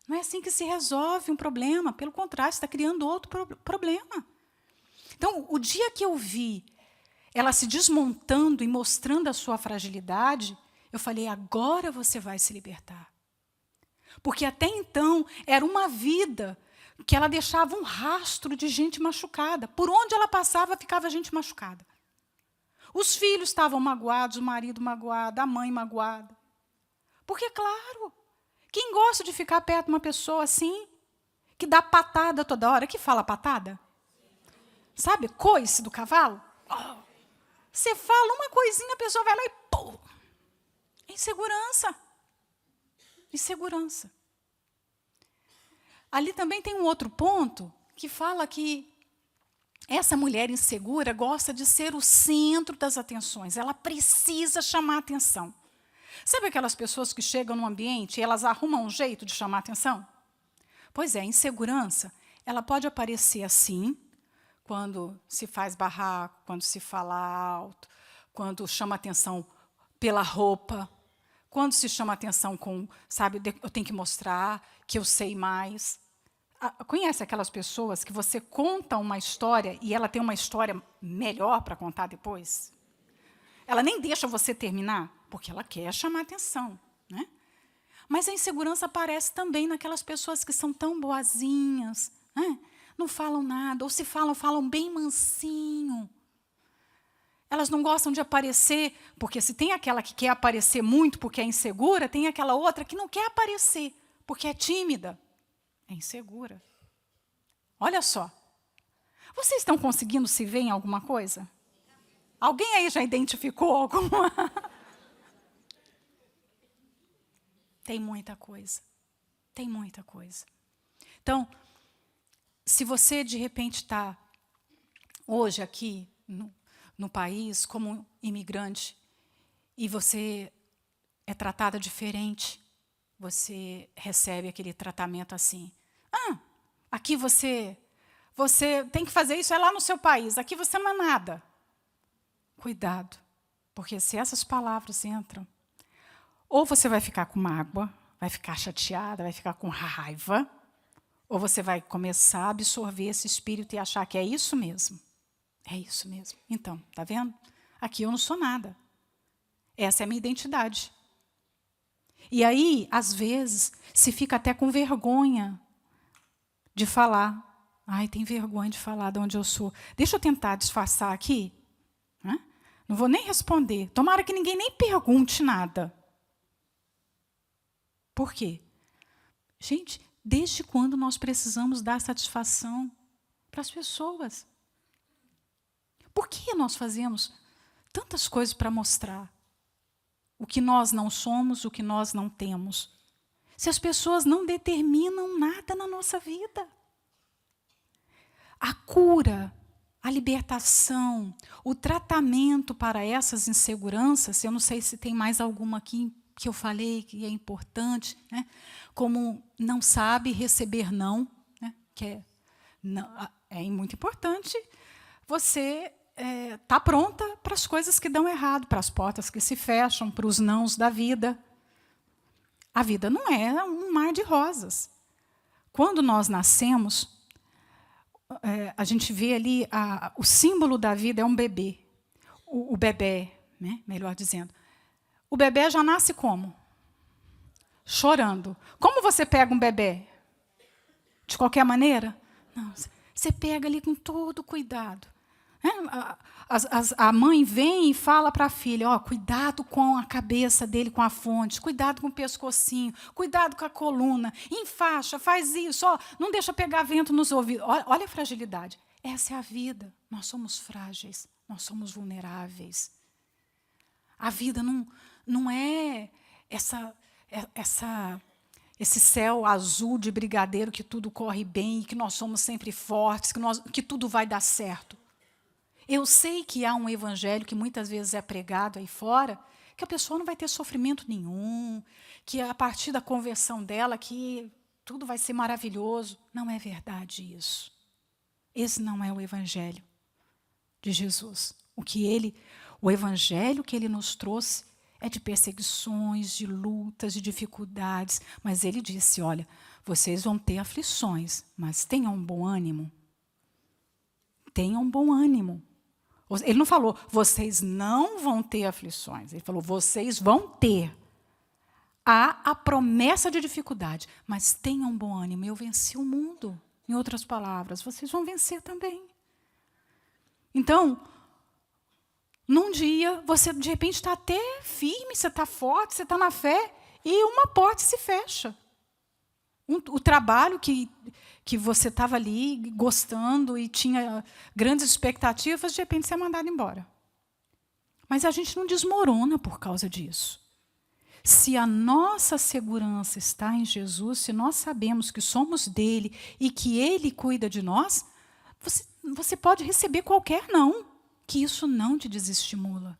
Não é assim que se resolve um problema, pelo contrário, você está criando outro problema. Então, o dia que eu vi ela se desmontando e mostrando a sua fragilidade, eu falei, agora você vai se libertar. Porque até então era uma vida que ela deixava um rastro de gente machucada. Por onde ela passava, ficava gente machucada. Os filhos estavam magoados, o marido magoado, a mãe magoada. Porque, claro, quem gosta de ficar perto de uma pessoa assim, que dá patada toda hora, que fala patada? Sabe, coice do cavalo? Oh. Você fala uma coisinha, a pessoa vai lá e pum! Insegurança. Insegurança. Ali também tem um outro ponto que fala que essa mulher insegura gosta de ser o centro das atenções. Ela precisa chamar atenção. Sabe aquelas pessoas que chegam num ambiente e elas arrumam um jeito de chamar atenção? Pois é, a insegurança, ela pode aparecer assim, quando se faz barraco, quando se fala alto, quando chama atenção pela roupa, quando se chama atenção com, sabe, eu tenho que mostrar que eu sei mais. Conhece aquelas pessoas que você conta uma história e ela tem uma história melhor para contar depois? Ela nem deixa você terminar, porque ela quer chamar atenção, né? Mas a insegurança aparece também naquelas pessoas que são tão boazinhas, né? Não falam nada, ou se falam, falam bem mansinho. Elas não gostam de aparecer, porque se tem aquela que quer aparecer muito porque é insegura, tem aquela outra que não quer aparecer porque é tímida. É insegura. Olha só. Vocês estão conseguindo se ver em alguma coisa? Alguém aí já identificou alguma? Tem muita coisa. Tem muita coisa. Então, se você, de repente, está hoje aqui no país como imigrante e você é tratada diferente, você recebe aquele tratamento assim. Aqui você tem que fazer isso, é lá no seu país, aqui você não é nada. Cuidado, porque se essas palavras entram, ou você vai ficar com mágoa, vai ficar chateada, vai ficar com raiva, ou você vai começar a absorver esse espírito e achar que é isso mesmo. É isso mesmo. Então, tá vendo? Aqui eu não sou nada. Essa é a minha identidade. E aí, às vezes, se fica até com vergonha de falar. Ai, tem vergonha de falar de onde eu sou. Deixa eu tentar disfarçar aqui. Não vou nem responder. Tomara que ninguém nem pergunte nada. Por quê? Gente, desde quando nós precisamos dar satisfação para as pessoas? Por que nós fazemos tantas coisas para mostrar o que nós não somos, o que nós não temos? Se as pessoas não determinam nada na nossa vida. A cura, a libertação, o tratamento para essas inseguranças, eu não sei se tem mais alguma aqui que eu falei que é importante, né? Como não sabe receber não, né? Que é muito importante você tá pronta para as coisas que dão errado, para as portas que se fecham, para os nãos da vida. A vida não é um mar de rosas. Quando nós nascemos, a gente vê ali, o símbolo da vida é um bebê. O bebê, né? Melhor dizendo. O bebê já nasce como? Chorando. Como você pega um bebê? De qualquer maneira? Não, você pega ali com todo cuidado. A mãe vem e fala para a filha, cuidado com a cabeça dele, com a fonte, cuidado com o pescocinho, cuidado com a coluna, enfaixa, faz isso, não deixa pegar vento nos ouvidos. Olha a fragilidade. Essa é a vida. Nós somos frágeis, nós somos vulneráveis. A vida não é esse céu azul de brigadeiro que tudo corre bem, que nós somos sempre fortes, que tudo vai dar certo. Eu sei que há um evangelho que muitas vezes é pregado aí fora, que a pessoa não vai ter sofrimento nenhum, que a partir da conversão dela que tudo vai ser maravilhoso. Não é verdade isso. Esse não é o evangelho de Jesus. O evangelho que ele nos trouxe é de perseguições, de lutas, de dificuldades. Mas ele disse, olha, vocês vão ter aflições, mas tenham um bom ânimo. Tenham um bom ânimo. Ele não falou, vocês não vão ter aflições. Ele falou, vocês vão ter. Há a promessa de dificuldade, mas tenham um bom ânimo. Eu venci o mundo. Em outras palavras, vocês vão vencer também. Então, num dia, você de repente está até firme, você está forte, você está na fé, e uma porta se fecha. O trabalho que você estava ali gostando e tinha grandes expectativas, de repente você é mandado embora. Mas a gente não desmorona por causa disso. Se a nossa segurança está em Jesus, se nós sabemos que somos dele e que ele cuida de nós, você pode receber qualquer não, que isso não te desestimula.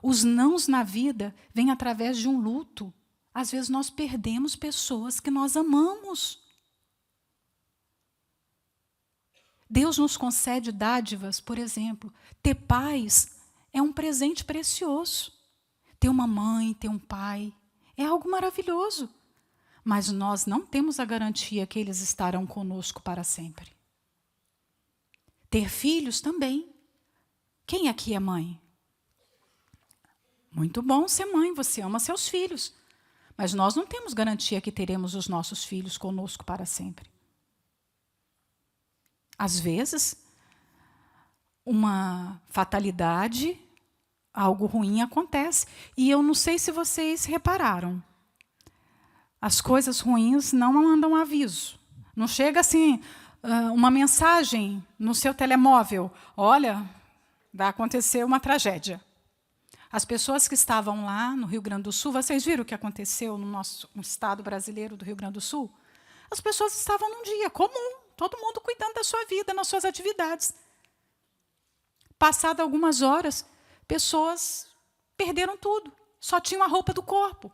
Os nãos na vida vêm através de um luto. Às vezes nós perdemos pessoas que nós amamos. Deus nos concede dádivas, por exemplo, ter pais é um presente precioso. Ter uma mãe, ter um pai, é algo maravilhoso. Mas nós não temos a garantia que eles estarão conosco para sempre. Ter filhos também. Quem aqui é mãe? Muito bom ser mãe, você ama seus filhos. Mas nós não temos garantia que teremos os nossos filhos conosco para sempre. Às vezes, uma fatalidade, algo ruim acontece. E eu não sei se vocês repararam. As coisas ruins não mandam aviso. Não chega assim, uma mensagem no seu telemóvel. Olha, vai acontecer uma tragédia. As pessoas que estavam lá no Rio Grande do Sul, vocês viram o que aconteceu no nosso estado brasileiro do Rio Grande do Sul? As pessoas estavam num dia comum, todo mundo cuidando da sua vida, nas suas atividades. Passado algumas horas, pessoas perderam tudo, só tinham a roupa do corpo.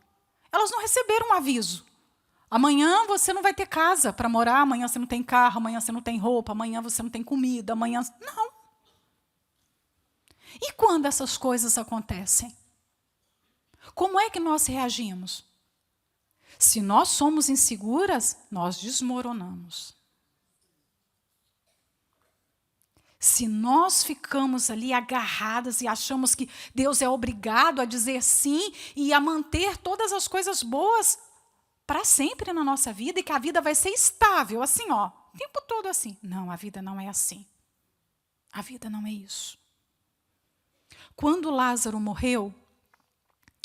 Elas não receberam um aviso. Amanhã você não vai ter casa para morar, amanhã você não tem carro, amanhã você não tem roupa, amanhã você não tem comida, amanhã... Não. E quando essas coisas acontecem? Como é que nós reagimos? Se nós somos inseguras, nós desmoronamos. Se nós ficamos ali agarradas e achamos que Deus é obrigado a dizer sim e a manter todas as coisas boas para sempre na nossa vida e que a vida vai ser estável, assim, ó, o tempo todo assim. Não, a vida não é assim. A vida não é isso. Quando Lázaro morreu,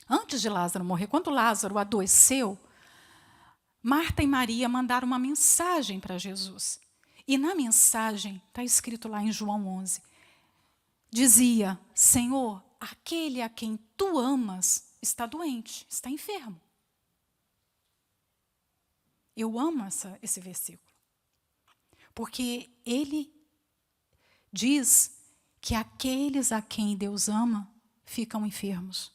antes de Lázaro morrer, quando Lázaro adoeceu, Marta e Maria mandaram uma mensagem para Jesus. E na mensagem, está escrito lá em João 11, dizia, Senhor, aquele a quem tu amas está doente, está enfermo. Eu amo esse versículo. Porque ele diz que aqueles a quem Deus ama ficam enfermos.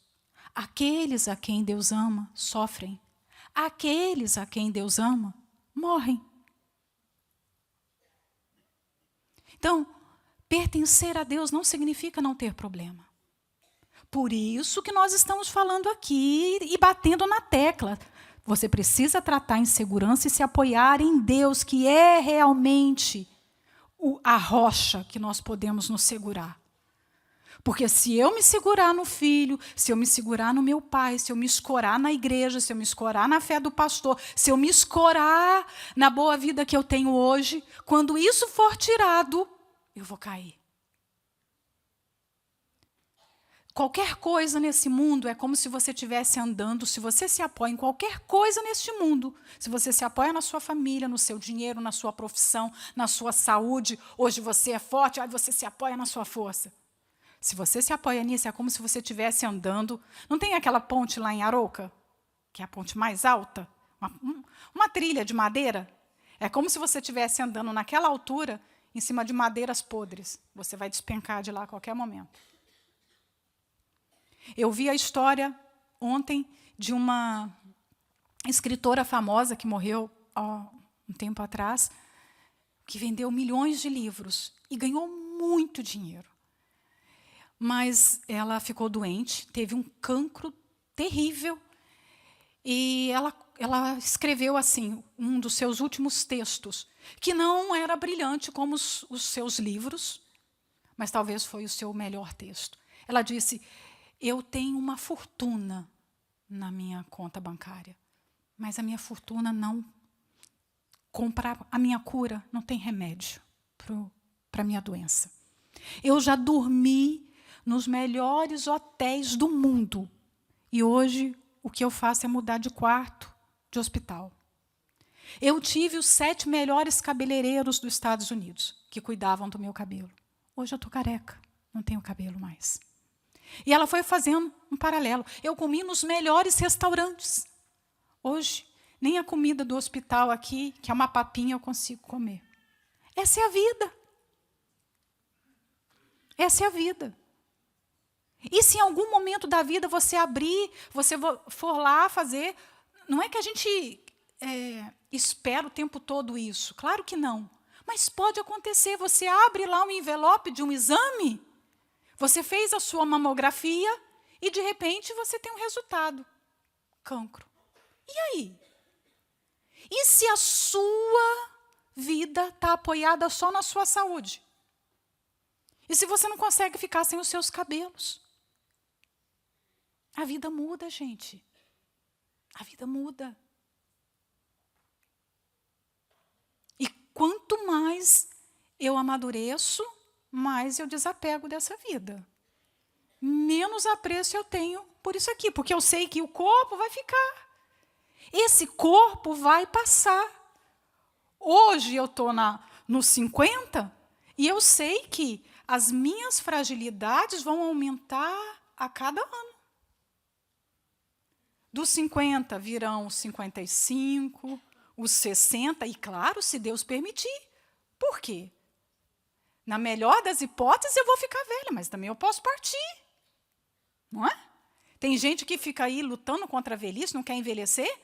Aqueles a quem Deus ama sofrem. Aqueles a quem Deus ama morrem. Então, pertencer a Deus não significa não ter problema. Por isso que nós estamos falando aqui e batendo na tecla. Você precisa tratar a insegurança e se apoiar em Deus, que é realmente a rocha que nós podemos nos segurar. Porque se eu me segurar no filho, se eu me segurar no meu pai, se eu me escorar na igreja, se eu me escorar na fé do pastor, se eu me escorar na boa vida que eu tenho hoje, quando isso for tirado, eu vou cair. Qualquer coisa nesse mundo é como se você estivesse andando, se você se apoia em qualquer coisa neste mundo, se você se apoia na sua família, no seu dinheiro, na sua profissão, na sua saúde, hoje você é forte, aí você se apoia na sua força. Se você se apoia nisso, é como se você estivesse andando. Não tem aquela ponte lá em Arouca, que é a ponte mais alta? Uma trilha de madeira? É como se você estivesse andando naquela altura, em cima de madeiras podres. Você vai despencar de lá a qualquer momento. Eu vi a história ontem de uma escritora famosa que morreu há um tempo atrás, que vendeu milhões de livros e ganhou muito dinheiro. Mas ela ficou doente, teve um cancro terrível, e ela escreveu assim, um dos seus últimos textos, que não era brilhante como os seus livros, mas talvez foi o seu melhor texto. Ela disse, eu tenho uma fortuna na minha conta bancária, mas a minha fortuna não compra a minha cura, não tem remédio para a minha doença. Eu já dormi nos melhores hotéis do mundo. E hoje, o que eu faço é mudar de quarto de hospital. Eu tive os 7 melhores cabeleireiros dos Estados Unidos, que cuidavam do meu cabelo. Hoje eu estou careca, não tenho cabelo mais. E ela foi fazendo um paralelo. Eu comi nos melhores restaurantes. Hoje, nem a comida do hospital aqui, que é uma papinha, eu consigo comer. Essa é a vida. Essa é a vida. E se em algum momento da vida você abrir, você for lá fazer, não é que a gente espera o tempo todo isso, claro que não. Mas pode acontecer, você abre lá um envelope de um exame, Você fez a sua mamografia e, de repente, você tem um resultado. Cancro. E aí? E se a sua vida está apoiada só na sua saúde? E se você não consegue ficar sem os seus cabelos? A vida muda, gente. A vida muda. E quanto mais eu amadureço, mais eu desapego dessa vida. Menos apreço eu tenho por isso aqui, porque eu sei que o corpo vai ficar. Esse corpo vai passar. Hoje eu estou nos 50 e eu sei que as minhas fragilidades vão aumentar a cada ano. Dos 50 virão os 55, os 60, e claro, se Deus permitir. Por quê? Na melhor das hipóteses, eu vou ficar velha, mas também eu posso partir. Não é? Tem gente que fica aí lutando contra a velhice, não quer envelhecer.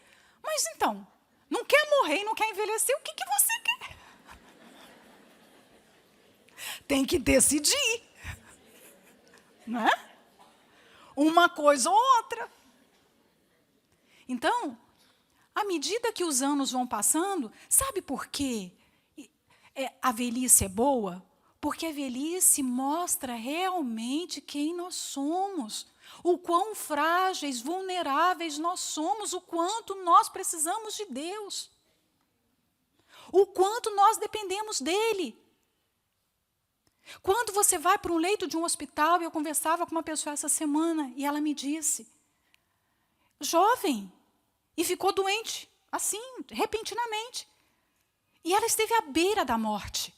Mas então, não quer morrer e não quer envelhecer, o que você quer? Tem que decidir. Não é? Uma coisa ou outra. Então, à medida que os anos vão passando, sabe por quê a velhice é boa? Porque a velhice mostra realmente quem nós somos, o quão frágeis, vulneráveis nós somos, o quanto nós precisamos de Deus, o quanto nós dependemos dEle. Quando você vai para um leito de um hospital, eu conversava com uma pessoa essa semana e ela me disse, jovem, e ficou doente, assim, repentinamente. E ela esteve à beira da morte.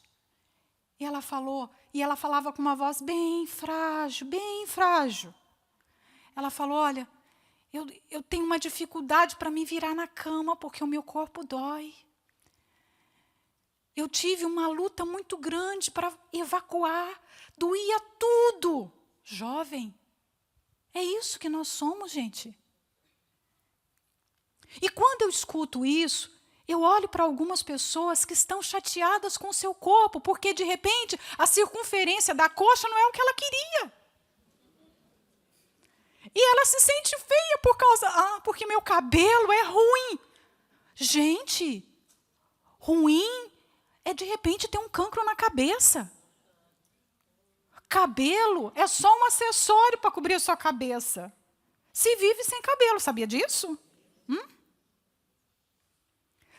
E ela falava com uma voz bem frágil, bem frágil. Ela falou, olha, eu tenho uma dificuldade para me virar na cama, porque o meu corpo dói. Eu tive uma luta muito grande para evacuar, doía tudo. Jovem, é isso que nós somos, gente. E quando eu escuto isso, eu olho para algumas pessoas que estão chateadas com o seu corpo, porque, de repente, a circunferência da coxa não é o que ela queria. E ela se sente feia porque meu cabelo é ruim. Gente, ruim é, de repente, ter um cancro na cabeça. Cabelo é só um acessório para cobrir a sua cabeça. Se vive sem cabelo, sabia disso?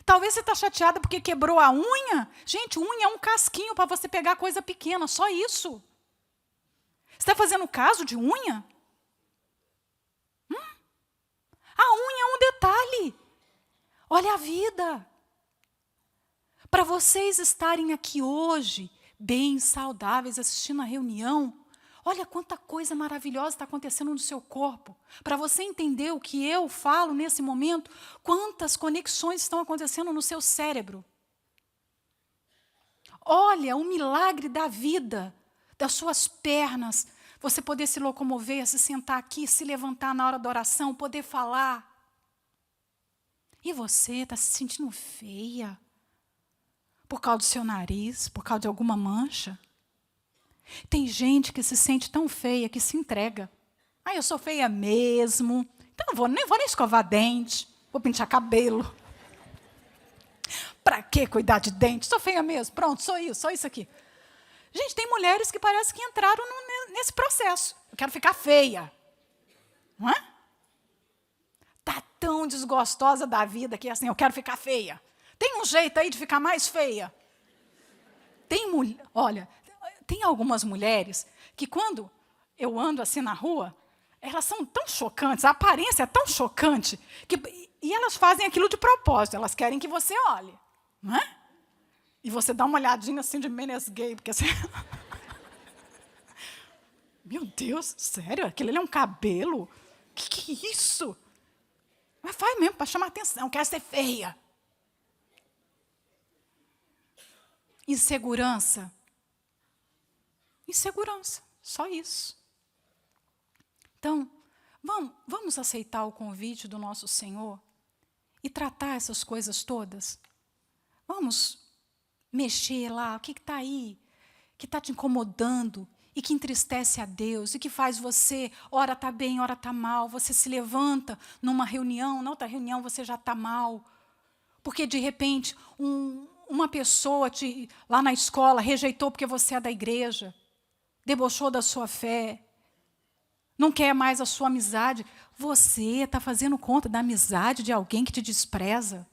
Talvez você está chateada porque quebrou a unha. Gente, unha é um casquinho para você pegar coisa pequena, só isso. Você está fazendo caso de unha? A unha é um detalhe. Olha a vida. Para vocês estarem aqui hoje, bem saudáveis, assistindo a reunião, olha quanta coisa maravilhosa está acontecendo no seu corpo. Para você entender o que eu falo nesse momento, quantas conexões estão acontecendo no seu cérebro. Olha o milagre da vida, das suas pernas, você poder se locomover, se sentar aqui, se levantar na hora da oração, poder falar. E você está se sentindo feia? Por causa do seu nariz, por causa de alguma mancha? Tem gente que se sente tão feia que se entrega. Eu sou feia mesmo, então não vou nem escovar dente, vou pentear cabelo. Para que cuidar de dente? Sou feia mesmo, pronto, sou isso aqui. Gente, tem mulheres que parece que entraram nesse processo. Eu quero ficar feia. Não é? Está tão desgostosa da vida que assim, eu quero ficar feia. Tem um jeito aí de ficar mais feia? Olha, tem algumas mulheres que quando eu ando assim na rua, elas são tão chocantes, a aparência é tão chocante, e elas fazem aquilo de propósito, elas querem que você olhe. Não é? E você dá uma olhadinha assim de menes gay, porque você... Meu Deus, sério? Aquilo ali é um cabelo? Que é isso? Mas faz mesmo, para chamar atenção, quer ser feia. Insegurança. Insegurança, só isso. Então, vamos aceitar o convite do nosso Senhor e tratar essas coisas todas? Vamos mexer lá, o que está aí, que está te incomodando e que entristece a Deus, e que faz você, ora está bem, ora está mal, você se levanta numa reunião, na outra reunião você já está mal, porque de repente uma pessoa lá na escola rejeitou porque você é da igreja, debochou da sua fé, não quer mais a sua amizade. Você está fazendo conta da amizade de alguém que te despreza.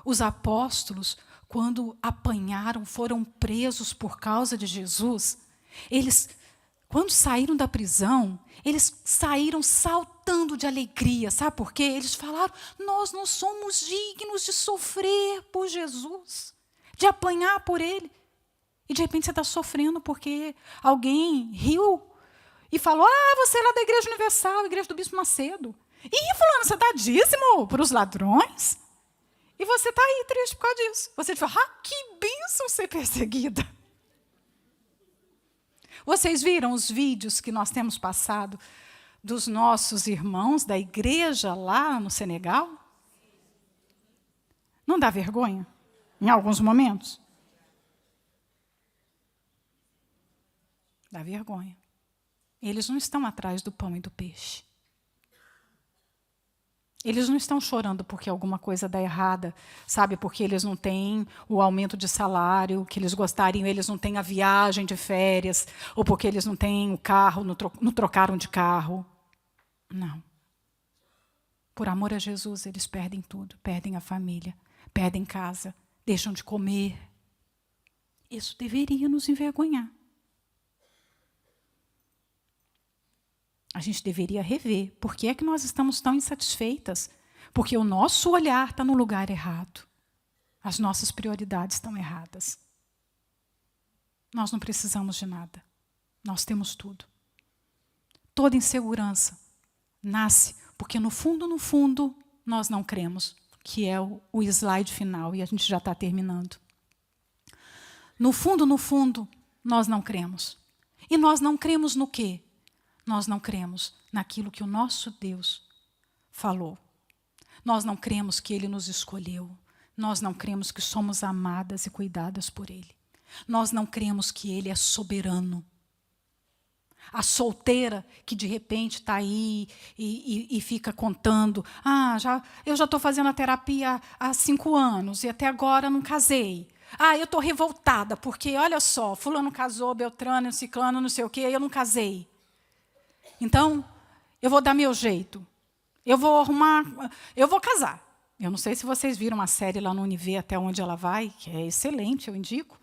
Os apóstolos, quando apanharam, foram presos por causa de Jesus. Eles, quando saíram da prisão, eles saíram saltando de alegria. Sabe por quê? Eles falaram, nós não somos dignos de sofrer por Jesus, de apanhar por Ele. E de repente você está sofrendo porque alguém riu e falou, você é lá da Igreja Universal, Igreja do Bispo Macedo. E fulano, você dá dízimo para os ladrões? E você está aí triste por causa disso. Você fala, que bênção ser perseguida. Vocês viram os vídeos que nós temos passado dos nossos irmãos da igreja lá no Senegal? Não dá vergonha? Em alguns momentos? Dá vergonha. Eles não estão atrás do pão e do peixe. Eles não estão chorando porque alguma coisa dá errada, sabe? Porque eles não têm o aumento de salário que eles gostariam, eles não têm a viagem de férias, ou porque eles não têm o carro, não trocaram de carro. Não. Por amor a Jesus, eles perdem tudo, perdem a família, perdem casa, deixam de comer. Isso deveria nos envergonhar. A gente deveria rever. Por que é que nós estamos tão insatisfeitas? Porque o nosso olhar está no lugar errado. As nossas prioridades estão erradas. Nós não precisamos de nada. Nós temos tudo. Toda insegurança nasce porque no fundo, nós não cremos, que é o slide final, e a gente já está terminando. No fundo, nós não cremos. E nós não cremos no quê? Nós não cremos naquilo que o nosso Deus falou. Nós não cremos que Ele nos escolheu. Nós não cremos que somos amadas e cuidadas por Ele. Nós não cremos que Ele é soberano. A solteira que de repente está aí e fica contando, eu já estou fazendo a terapia há 5 anos e até agora não casei. Eu estou revoltada porque, olha só, fulano casou, Beltrano, Ciclano, não sei o quê, eu não casei. Então, eu vou dar meu jeito. Eu vou casar. Eu não sei se vocês viram a série lá no Univer, Até Onde Ela Vai, que é excelente, eu indico.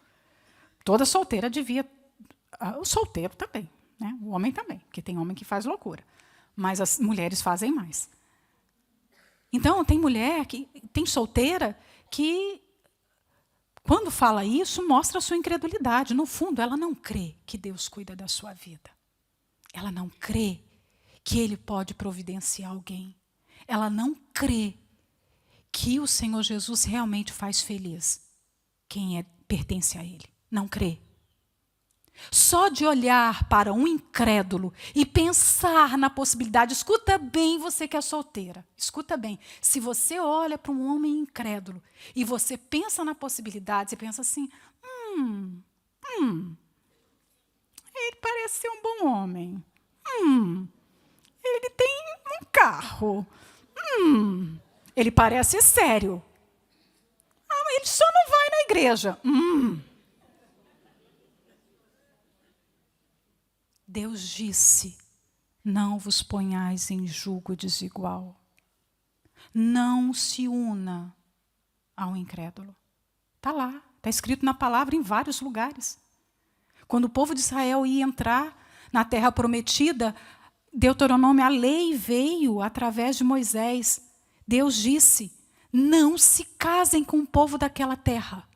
Toda solteira devia... O solteiro também, né? O homem também, porque tem homem que faz loucura. Mas as mulheres fazem mais. Então, tem solteira que, quando fala isso, mostra a sua incredulidade. No fundo, ela não crê que Deus cuida da sua vida. Ela não crê que Ele pode providenciar alguém. Ela não crê que o Senhor Jesus realmente faz feliz quem pertence a Ele. Não crê. Só de olhar para um incrédulo e pensar na possibilidade, escuta bem você que é solteira, escuta bem, se você olha para um homem incrédulo e você pensa na possibilidade, você pensa assim, ele parece ser um bom homem. Ele tem um carro. Ele parece sério. Ele só não vai na igreja. Deus disse, não vos ponhais em jugo desigual. Não se una ao incrédulo. Está lá, está escrito na palavra em vários lugares. Quando o povo de Israel ia entrar na terra prometida, Deuteronômio, a lei veio através de Moisés. Deus disse, não se casem com o povo daquela terra.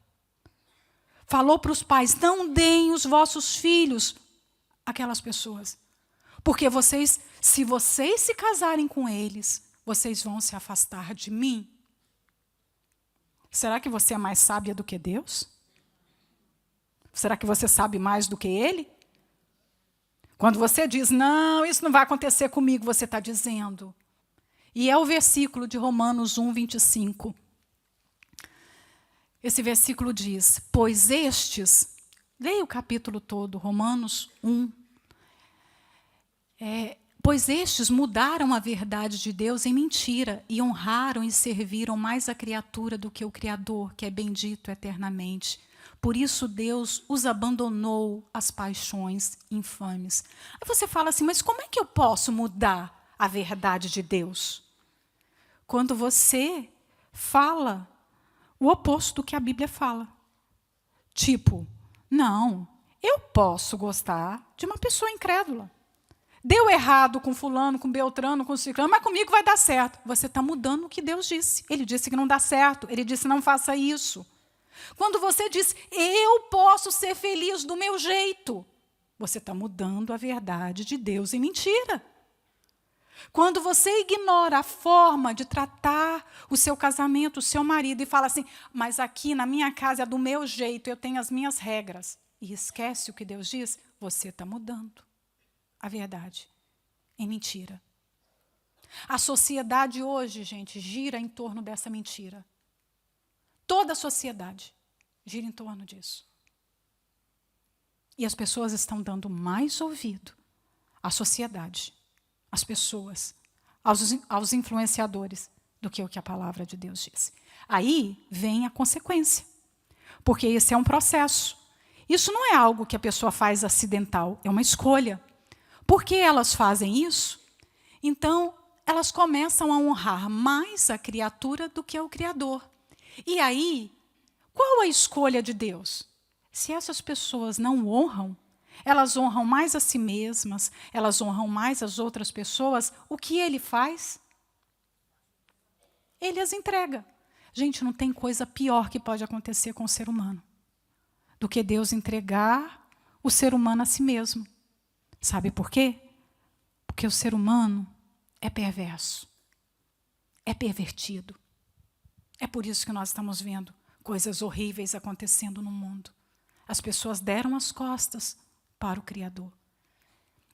Falou para os pais, não deem os vossos filhos àquelas pessoas. Porque se vocês se casarem com eles, vocês vão se afastar de mim. Será que você é mais sábia do que Deus? Será que você sabe mais do que Ele? Quando você diz, não, isso não vai acontecer comigo, você está dizendo. E é o versículo de Romanos 1, 25. Esse versículo diz, pois estes Leia o capítulo todo, Romanos 1. Pois estes mudaram a verdade de Deus em mentira e honraram e serviram mais a criatura do que o Criador, que é bendito eternamente. Por isso Deus os abandonou às paixões infames. Aí você fala assim, mas como é que eu posso mudar a verdade de Deus? Quando você fala o oposto do que a Bíblia fala. Tipo, não, eu posso gostar de uma pessoa incrédula. Deu errado com fulano, com Beltrano, com ciclano, mas comigo vai dar certo. Você está mudando o que Deus disse. Ele disse que não dá certo. Ele disse não faça isso. Quando você diz, eu posso ser feliz do meu jeito, você está mudando a verdade de Deus em mentira. Quando você ignora a forma de tratar o seu casamento, o seu marido, e fala assim, mas aqui na minha casa é do meu jeito, eu tenho as minhas regras, e esquece o que Deus diz, você está mudando a verdade em mentira. A sociedade hoje, gente, gira em torno dessa mentira. Toda a sociedade gira em torno disso. E as pessoas estão dando mais ouvido à sociedade, às pessoas, aos influenciadores, do que o que a palavra de Deus diz. Aí vem a consequência. Porque esse é um processo. Isso não é algo que a pessoa faz acidental, é uma escolha. Por que elas fazem isso? Então, elas começam a honrar mais a criatura do que o Criador. E aí, qual a escolha de Deus? Se essas pessoas não honram, elas honram mais a si mesmas, elas honram mais as outras pessoas, o que ele faz? Ele as entrega. Gente, não tem coisa pior que pode acontecer com o ser humano do que Deus entregar o ser humano a si mesmo. Sabe por quê? Porque o ser humano é perverso, é pervertido. É por isso que nós estamos vendo coisas horríveis acontecendo no mundo. As pessoas deram as costas para o Criador.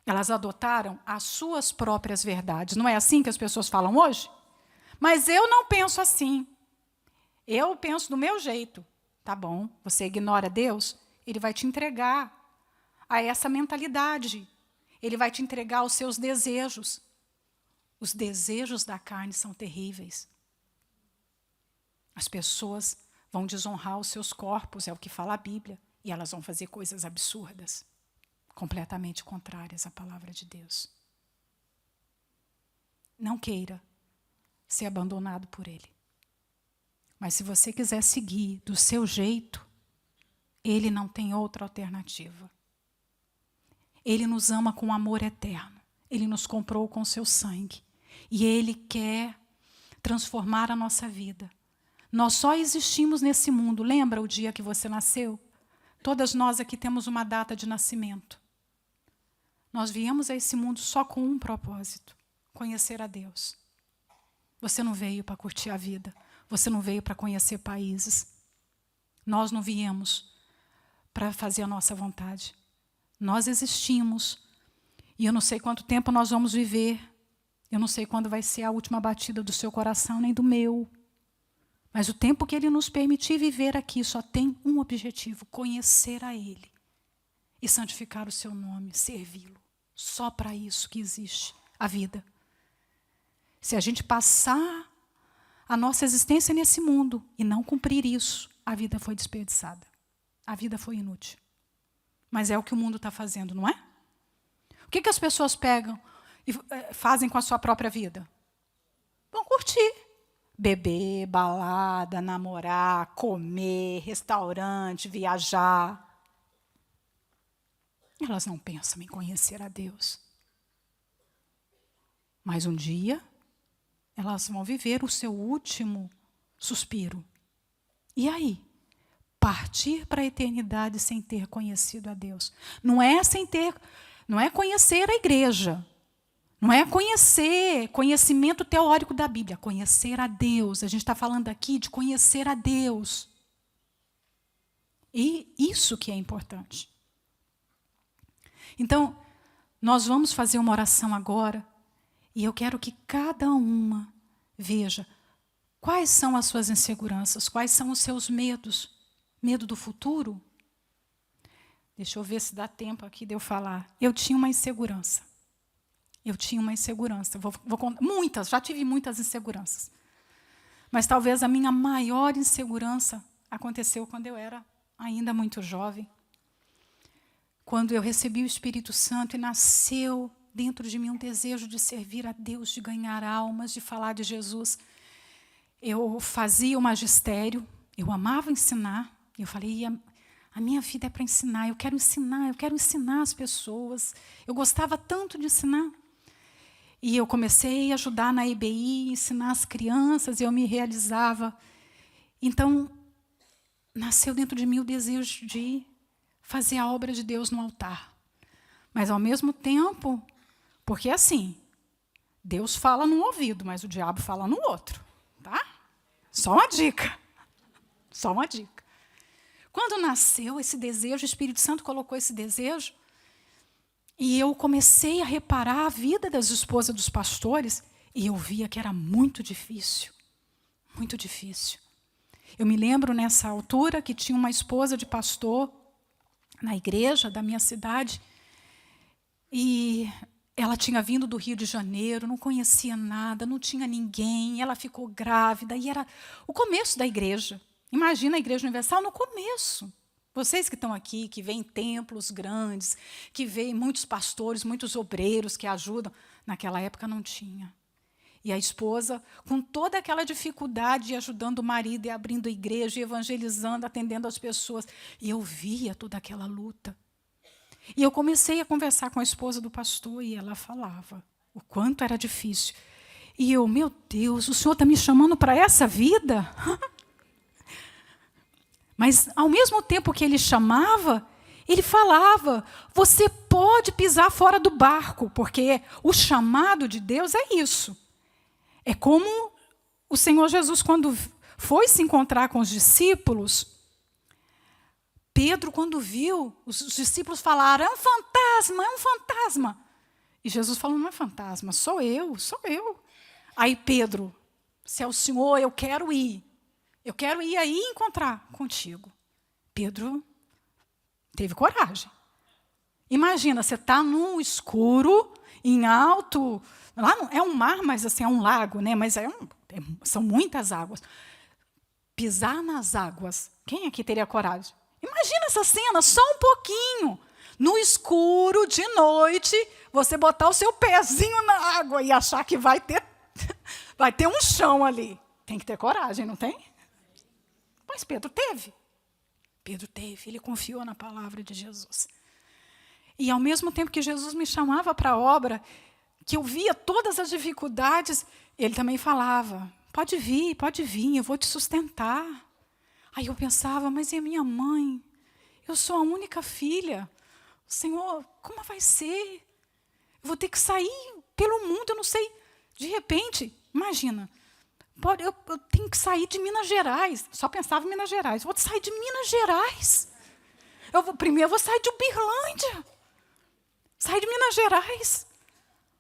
Elas adotaram as suas próprias verdades. Não é assim que as pessoas falam hoje? Mas eu não penso assim. Eu penso do meu jeito. Tá bom, você ignora Deus, ele vai te entregar a essa mentalidade. Ele vai te entregar aos seus desejos. Os desejos da carne são terríveis. As pessoas vão desonrar os seus corpos, é o que fala a Bíblia, e elas vão fazer coisas absurdas, completamente contrárias à palavra de Deus. Não queira ser abandonado por Ele. Mas se você quiser seguir do seu jeito, Ele não tem outra alternativa. Ele nos ama com amor eterno. Ele nos comprou com seu sangue. E Ele quer transformar a nossa vida. Nós só existimos nesse mundo. Lembra o dia que você nasceu? Todas nós aqui temos uma data de nascimento. Nós viemos a esse mundo só com um propósito: conhecer a Deus. Você não veio para curtir a vida. Você não veio para conhecer países. Nós não viemos para fazer a nossa vontade. Nós existimos. E eu não sei quanto tempo nós vamos viver. Eu não sei quando vai ser a última batida do seu coração, nem do meu. Mas o tempo que Ele nos permitir viver aqui só tem um objetivo: conhecer a Ele. E santificar o seu nome, servi-lo. Só para isso que existe a vida. Se a gente passar a nossa existência nesse mundo e não cumprir isso, a vida foi desperdiçada. A vida foi inútil. Mas é o que o mundo está fazendo, não é? O que as pessoas pegam e fazem com a sua própria vida? Vão curtir. Beber, balada, namorar, comer, restaurante, viajar. Elas não pensam em conhecer a Deus. Mas um dia, elas vão viver o seu último suspiro. E aí? Partir para a eternidade sem ter conhecido a Deus. Não é conhecer a igreja. Não é conhecimento teórico da Bíblia. Conhecer a Deus. A gente está falando aqui de conhecer a Deus. E isso que é importante. Então, nós vamos fazer uma oração agora. E eu quero que cada uma veja quais são as suas inseguranças, quais são os seus medos. Medo do futuro? Deixa eu ver se dá tempo aqui de eu falar. Eu tinha uma insegurança. Vou contar muitas, já tive muitas inseguranças. Mas talvez a minha maior insegurança aconteceu quando eu era ainda muito jovem. Quando eu recebi o Espírito Santo e nasceu dentro de mim um desejo de servir a Deus, de ganhar almas, de falar de Jesus. Eu fazia o magistério, eu amava ensinar. Eu falei, a minha vida é para ensinar, eu quero ensinar as pessoas. Eu gostava tanto de ensinar. E eu comecei a ajudar na IBI, ensinar as crianças, e eu me realizava. Então, nasceu dentro de mim o desejo de fazer a obra de Deus no altar. Mas, ao mesmo tempo, porque assim, Deus fala num ouvido, mas o diabo fala no outro. Tá? Só uma dica. Quando nasceu esse desejo, o Espírito Santo colocou esse desejo, e eu comecei a reparar a vida das esposas dos pastores, e eu via que era muito difícil. Muito difícil. Eu me lembro, nessa altura, que tinha uma esposa de pastor na igreja da minha cidade, e ela tinha vindo do Rio de Janeiro, não conhecia nada, não tinha ninguém, ela ficou grávida, e era o começo da igreja. Imagina a Igreja Universal no começo. Vocês que estão aqui, que veem templos grandes, que veem muitos pastores, muitos obreiros que ajudam, naquela época não tinha. E a esposa, com toda aquela dificuldade, ajudando o marido, e abrindo a igreja, e evangelizando, atendendo as pessoas. E eu via toda aquela luta. E eu comecei a conversar com a esposa do pastor, e ela falava o quanto era difícil. E eu, meu Deus, o Senhor está me chamando para essa vida? Mas, ao mesmo tempo que ele chamava, ele falava, você pode pisar fora do barco, porque o chamado de Deus é isso. É como o Senhor Jesus, quando foi se encontrar com os discípulos, Pedro, quando viu, os discípulos falaram, é um fantasma. E Jesus falou, não é fantasma, sou eu. Aí Pedro, se é o Senhor, eu quero ir aí encontrar contigo. Pedro teve coragem. Imagina, você está no escuro, em alto, lá não, é um mar, mas assim, é um lago, né? Mas são muitas águas. Pisar nas águas, quem aqui teria coragem? Imagina essa cena, só um pouquinho. No escuro, de noite, você botar o seu pezinho na água e achar que vai ter um chão ali. Tem que ter coragem, não tem? Mas Pedro teve, ele confiou na palavra de Jesus. E ao mesmo tempo que Jesus me chamava para a obra, que eu via todas as dificuldades, ele também falava, pode vir, eu vou te sustentar. Aí eu pensava, mas e a minha mãe? Eu sou a única filha. Senhor, como vai ser? Eu vou ter que sair pelo mundo, eu não sei. De repente, imagina, eu tenho que sair de Minas Gerais. Só pensava em Minas Gerais. Vou sair de Minas Gerais. Primeiro eu vou sair de Uberlândia. Sair de Minas Gerais.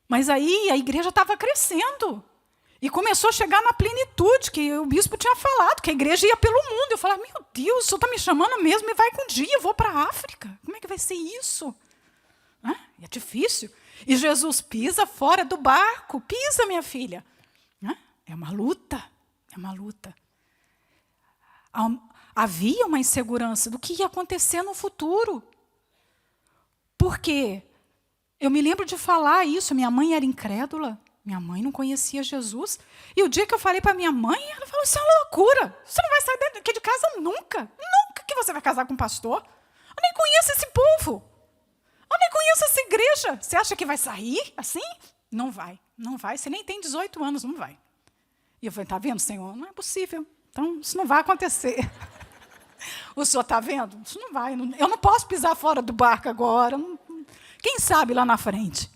Mas aí a igreja estava crescendo. E começou a chegar na plenitude, que o bispo tinha falado, que a igreja ia pelo mundo. Eu falava, meu Deus, o Senhor está me chamando mesmo, e vai com um dia, eu vou para a África. Como é que vai ser isso? É difícil. E Jesus pisa fora do barco. Pisa, minha filha. É uma luta. Havia uma insegurança do que ia acontecer no futuro. Por quê? Eu me lembro de falar isso. Minha mãe era incrédula. Minha mãe não conhecia Jesus. E o dia que eu falei para minha mãe, ela falou, isso é uma loucura. Você não vai sair daqui de casa nunca. Nunca que você vai casar com um pastor. Eu nem conheço esse povo. Eu nem conheço essa igreja. Você acha que vai sair assim? Não vai. Você nem tem 18 anos, não vai. E eu falei, está vendo, Senhor? Não é possível. Então, isso não vai acontecer. O Senhor está vendo? Isso não vai. Eu não posso pisar fora do barco agora. Quem sabe lá na frente?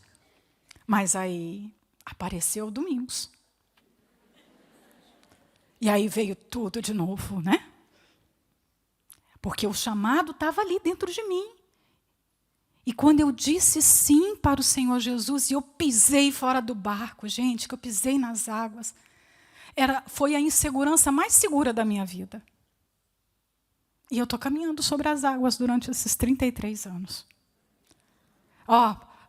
Mas aí apareceu o Domingos. E aí veio tudo de novo, né? Porque o chamado estava ali dentro de mim. E quando eu disse sim para o Senhor Jesus, e eu pisei fora do barco, gente, que eu pisei nas águas, foi a insegurança mais segura da minha vida. E eu estou caminhando sobre as águas durante esses 33 anos.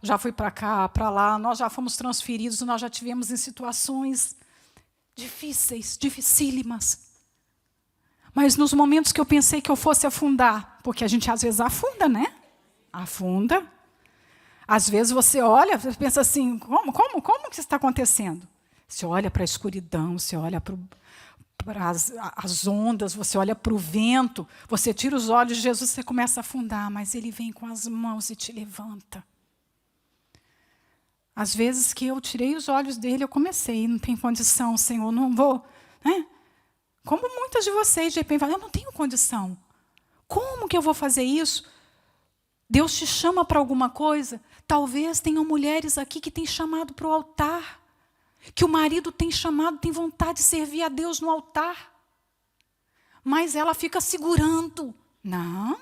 Já fui para cá, para lá, nós já fomos transferidos, nós já tivemos em situações difíceis, dificílimas. Mas nos momentos que eu pensei que eu fosse afundar, porque a gente às vezes afunda, né? Afunda. Às vezes você olha, você pensa assim, como que isso está acontecendo? Você olha para a escuridão, você olha para as ondas, você olha para o vento, você tira os olhos de Jesus, você começa a afundar, mas Ele vem com as mãos e te levanta. Às vezes que eu tirei os olhos dele, eu comecei, não tem condição, Senhor, não vou. Né? Como muitas de vocês, de repente, falam, eu não tenho condição. Como que eu vou fazer isso? Deus te chama para alguma coisa? Talvez tenham mulheres aqui que têm chamado para o altar, que o marido tem chamado, tem vontade de servir a Deus no altar. Mas ela fica segurando. Não.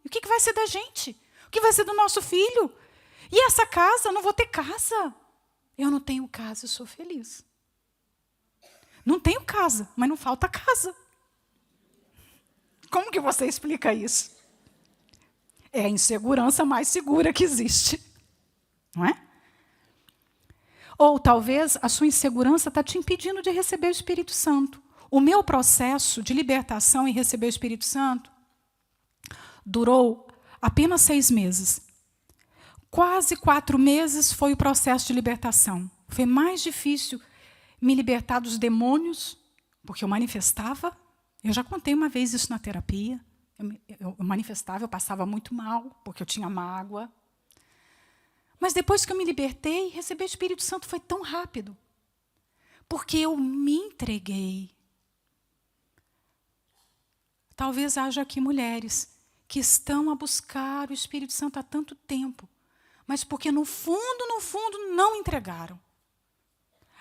E o que vai ser da gente? O que vai ser do nosso filho? E essa casa? Eu não vou ter casa. Eu não tenho casa, eu sou feliz. Não tenho casa, mas não falta casa. Como que você explica isso? É a insegurança mais segura que existe. Não é? Ou talvez a sua insegurança está te impedindo de receber o Espírito Santo. O meu processo de libertação e receber o Espírito Santo durou apenas 6 meses. Quase 4 meses foi o processo de libertação. Foi mais difícil me libertar dos demônios, porque eu manifestava. Eu já contei uma vez isso na terapia. Eu manifestava, eu passava muito mal, porque eu tinha mágoa. Mas depois que eu me libertei, receber o Espírito Santo foi tão rápido. Porque eu me entreguei. Talvez haja aqui mulheres que estão a buscar o Espírito Santo há tanto tempo, mas porque no fundo, não entregaram.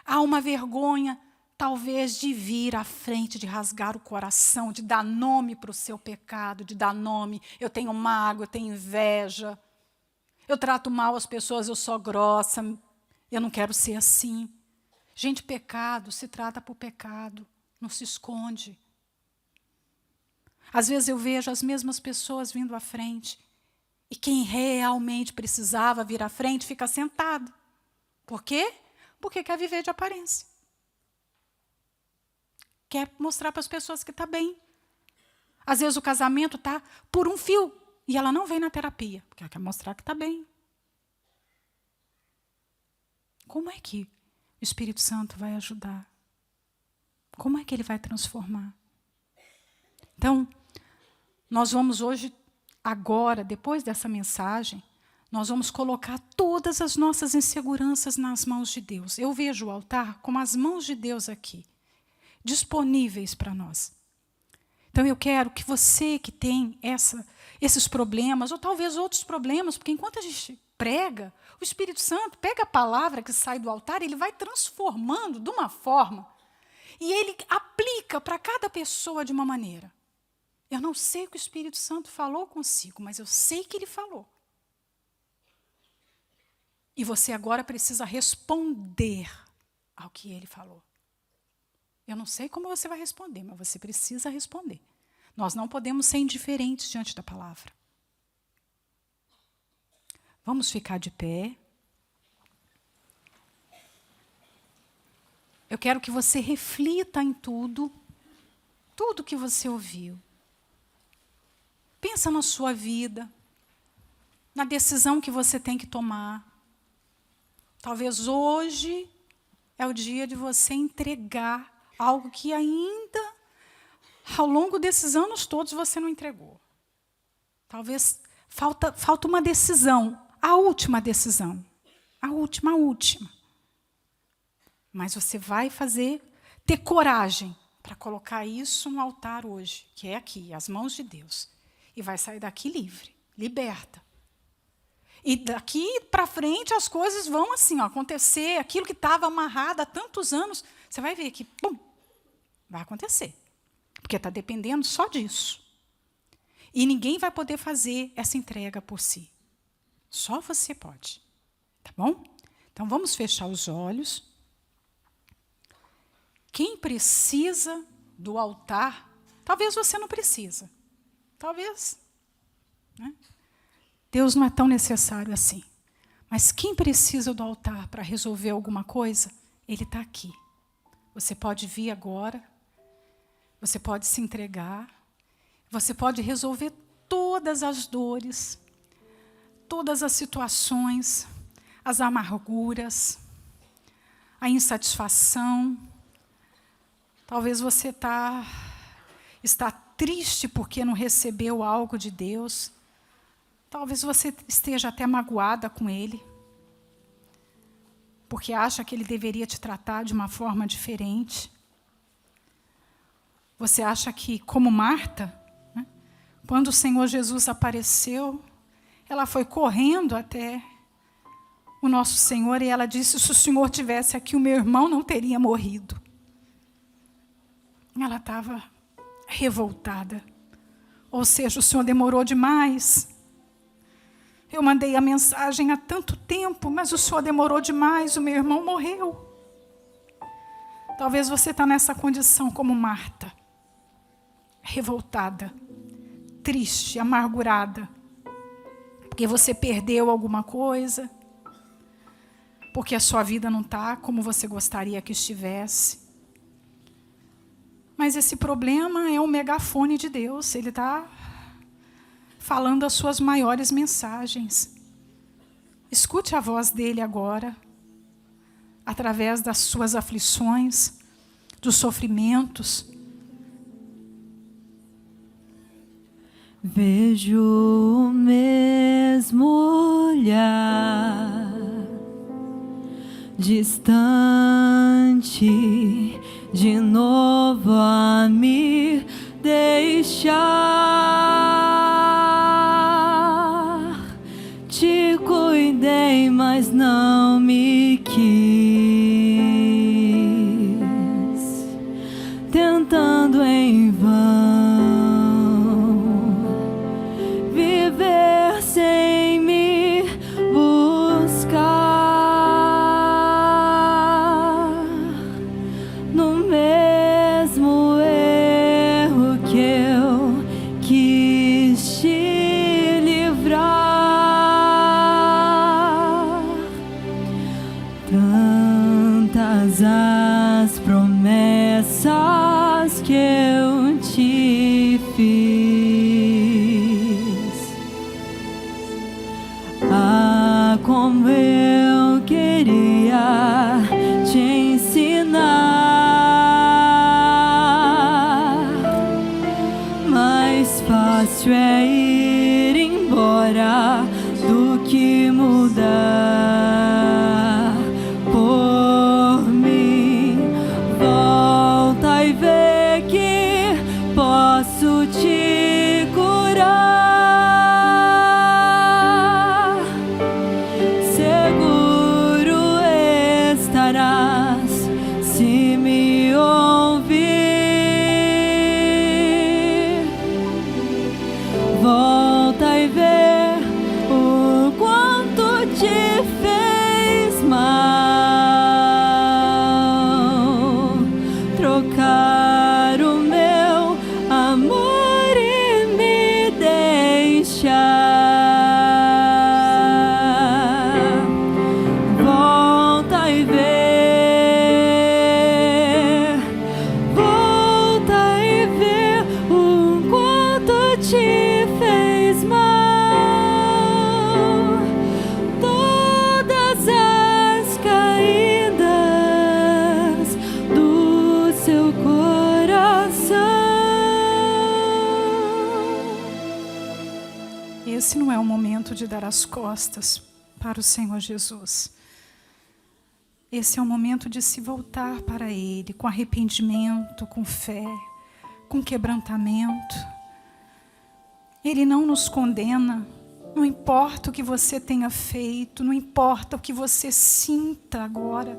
Há uma vergonha, talvez, de vir à frente, de rasgar o coração, de dar nome para o seu pecado, de dar nome. Eu tenho mágoa, eu tenho inveja. Eu trato mal as pessoas, eu sou grossa. Eu não quero ser assim. Gente, pecado se trata por pecado, não se esconde. Às vezes eu vejo as mesmas pessoas vindo à frente. E quem realmente precisava vir à frente fica sentado. Por quê? Porque quer viver de aparência. Quer mostrar para as pessoas que está bem. Às vezes o casamento está por um fio e ela não vem na terapia, porque ela quer mostrar que está bem. Como é que o Espírito Santo vai ajudar? Como é que ele vai transformar? Então, nós vamos hoje, agora, depois dessa mensagem, nós vamos colocar todas as nossas inseguranças nas mãos de Deus. Eu vejo o altar como as mãos de Deus aqui, disponíveis para nós. Então, eu quero que você que tem esses problemas, ou talvez outros problemas, porque enquanto a gente prega, o Espírito Santo pega a palavra que sai do altar, ele vai transformando de uma forma, e ele aplica para cada pessoa de uma maneira. Eu não sei o que o Espírito Santo falou consigo, mas eu sei que ele falou. E você agora precisa responder ao que ele falou. Eu não sei como você vai responder, mas você precisa responder. Nós não podemos ser indiferentes diante da palavra. Vamos ficar de pé. Eu quero que você reflita em tudo que você ouviu. Pensa na sua vida, na decisão que você tem que tomar. Talvez hoje é o dia de você entregar algo que ainda, ao longo desses anos todos, você não entregou. Talvez falta uma decisão, a última decisão. A última. Mas você vai ter coragem para colocar isso no altar hoje, que é aqui, as mãos de Deus. E vai sair daqui livre, liberta. E daqui para frente as coisas vão assim, acontecer, aquilo que estava amarrado há tantos anos, você vai ver que, pum, vai acontecer. Porque está dependendo só disso. E ninguém vai poder fazer essa entrega por si. Só você pode. Tá bom? Então vamos fechar os olhos. Quem precisa do altar, talvez você não precisa. Talvez. Né? Deus não é tão necessário assim. Mas quem precisa do altar para resolver alguma coisa, Ele está aqui. Você pode vir agora, você pode se entregar, você pode resolver todas as dores, todas as situações, as amarguras, a insatisfação. Talvez você está triste porque não recebeu algo de Deus. Talvez você esteja até magoada com Ele, porque acha que Ele deveria te tratar de uma forma diferente. Você acha que, como Marta, né, quando o Senhor Jesus apareceu, ela foi correndo até o nosso Senhor e ela disse: se o Senhor tivesse aqui, o meu irmão não teria morrido. Ela estava revoltada. Ou seja, o Senhor demorou demais. Eu mandei a mensagem há tanto tempo, mas o Senhor demorou demais, o meu irmão morreu. Talvez você está nessa condição como Marta, revoltada, triste, amargurada, porque você perdeu alguma coisa, porque a sua vida não está como você gostaria que estivesse. Mas esse problema é o megafone de Deus, Ele está falando as suas maiores mensagens. Escute a voz dele agora, através das suas aflições, dos sofrimentos. Vejo o mesmo olhar, distante, de novo a me deixar. Te cuidei, mas não me quis, tentando em vão viver sem me buscar, no mesmo erro que eu quis te livrar. Tantas as promessas que eu te fiz. Ah, como eu queria te ensinar. Mais fácil é ir embora do que mudar por mim. Volta e vê que posso te curar. Seguro estarás se me ouvir. Volta e vê o quanto te fez mal. Trocar o meu amor e me deixar. Volta e vê. Volta e vê o quanto te fez mal. Todas as caídas do seu coração. Esse não é o momento de dar as costas para o Senhor Jesus. Esse é o momento de se voltar para Ele, com arrependimento, com fé, com quebrantamento. Ele não nos condena, não importa o que você tenha feito, não importa o que você sinta agora,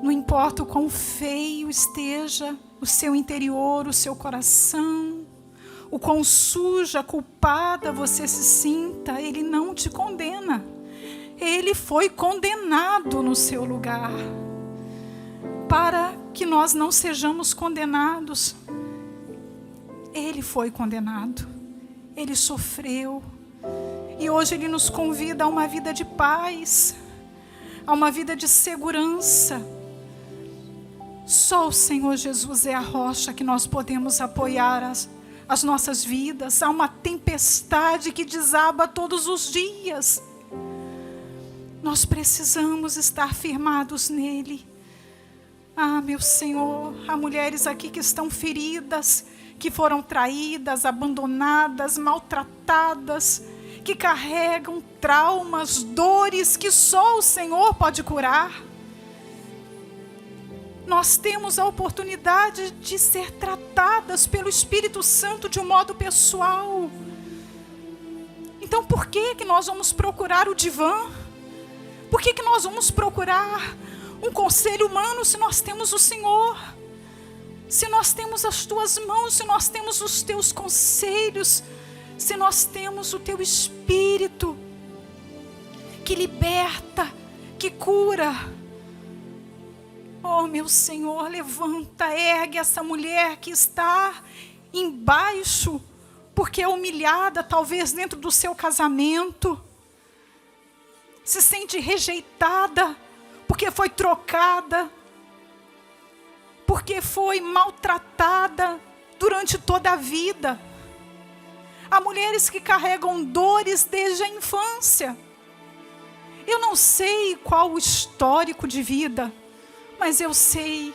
não importa o quão feio esteja o seu interior, o seu coração, o quão suja, culpada você se sinta, Ele não te condena. Ele foi condenado no seu lugar, para que nós não sejamos condenados. Ele foi condenado, Ele sofreu, e hoje Ele nos convida a uma vida de paz, a uma vida de segurança. Só o Senhor Jesus é a rocha que nós podemos apoiar as nossas vidas. Há uma tempestade que desaba todos os dias. Nós precisamos estar firmados nele. Ah, meu Senhor, há mulheres aqui que estão feridas, que foram traídas, abandonadas, maltratadas, que carregam traumas, dores que só o Senhor pode curar. Nós temos a oportunidade de ser tratadas pelo Espírito Santo de um modo pessoal. Então por que nós vamos procurar o divã? Por que nós vamos procurar um conselho humano se nós temos o Senhor? Se nós temos as tuas mãos, se nós temos os teus conselhos, se nós temos o teu Espírito que liberta, que cura. Oh, meu Senhor, levanta, ergue essa mulher que está embaixo, porque é humilhada, talvez dentro do seu casamento, se sente rejeitada, porque foi trocada, porque foi maltratada durante toda a vida. Há mulheres que carregam dores desde a infância. Eu não sei qual o histórico de vida, mas eu sei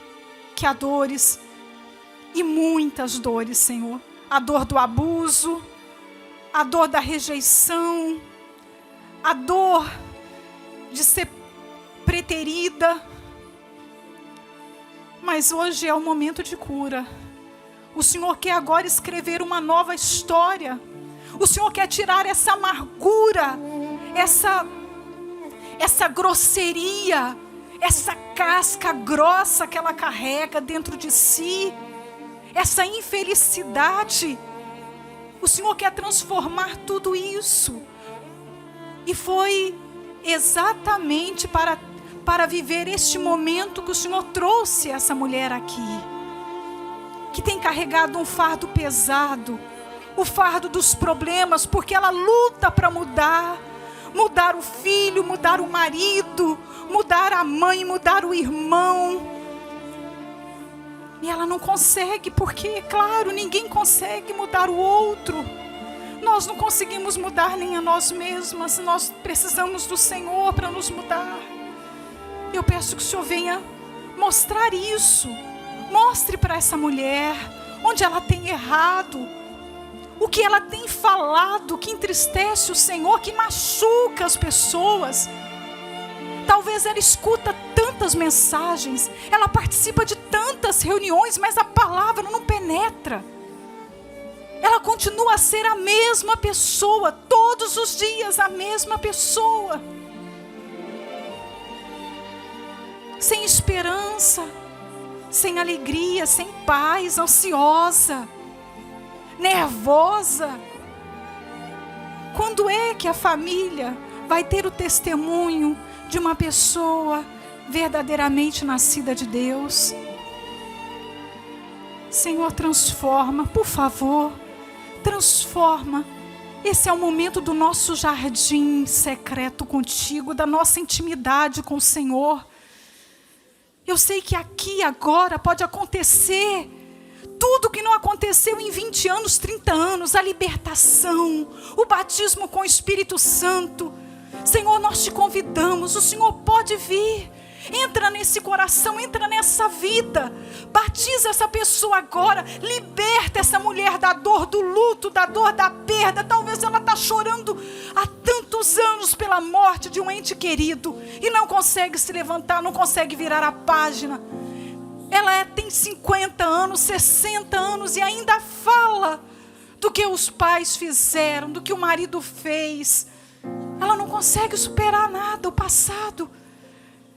que há dores, e muitas dores, Senhor. A dor do abuso, a dor da rejeição, a dor de ser preterida. Mas hoje é o momento de cura. O Senhor quer agora escrever uma nova história. O Senhor quer tirar essa amargura, essa grosseria, essa casca grossa que ela carrega dentro de si, essa infelicidade. O Senhor quer transformar tudo isso. E foi exatamente para viver este momento que o Senhor trouxe essa mulher aqui, que tem carregado um fardo pesado, o fardo dos problemas, porque ela luta para mudar o filho, mudar o marido, mudar a mãe, mudar o irmão. E ela não consegue, porque, claro, ninguém consegue mudar o outro. Nós não conseguimos mudar nem a nós mesmas. Nós precisamos do Senhor para nos mudar. Eu peço que o Senhor venha mostrar isso. Mostre para essa mulher onde ela tem errado, o que ela tem falado que entristece o Senhor, que machuca as pessoas. Talvez ela escuta tantas mensagens, ela participa de tantas reuniões, mas a palavra não penetra. Ela continua a ser a mesma pessoa, todos os dias a mesma pessoa. Sem esperança, sem alegria, sem paz, ansiosa, nervosa. Quando é que a família vai ter o testemunho de uma pessoa verdadeiramente nascida de Deus? Senhor, transforma, por favor, transforma. Esse é o momento do nosso jardim secreto contigo, da nossa intimidade com o Senhor. Eu sei que aqui agora pode acontecer tudo que não aconteceu em 20 anos, 30 anos, a libertação, o batismo com o Espírito Santo. Senhor, nós te convidamos, o Senhor pode vir. Entra nesse coração, entra nessa vida. Batiza essa pessoa agora. Liberta essa mulher da dor do luto, da dor da perda. Talvez ela está chorando há tantos anos pela morte de um ente querido e não consegue se levantar, não consegue virar a página. Ela tem 50 anos, 60 anos e ainda fala do que os pais fizeram, do que o marido fez. Ela não consegue superar nada, o passado.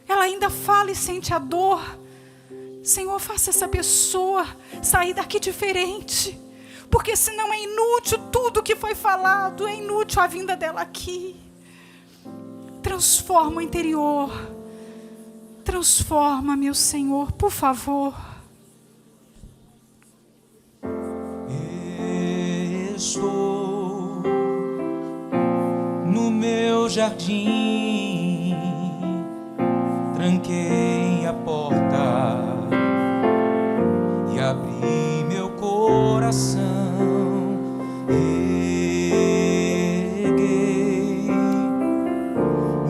Ela ainda fala e sente a dor. Senhor, faça essa pessoa sair daqui diferente, porque senão é inútil tudo que foi falado, é inútil a vinda dela aqui. Transforma o interior. Transforma, meu Senhor, por favor. estou no meu jardim, tranquei a porta e abri meu coração, reguei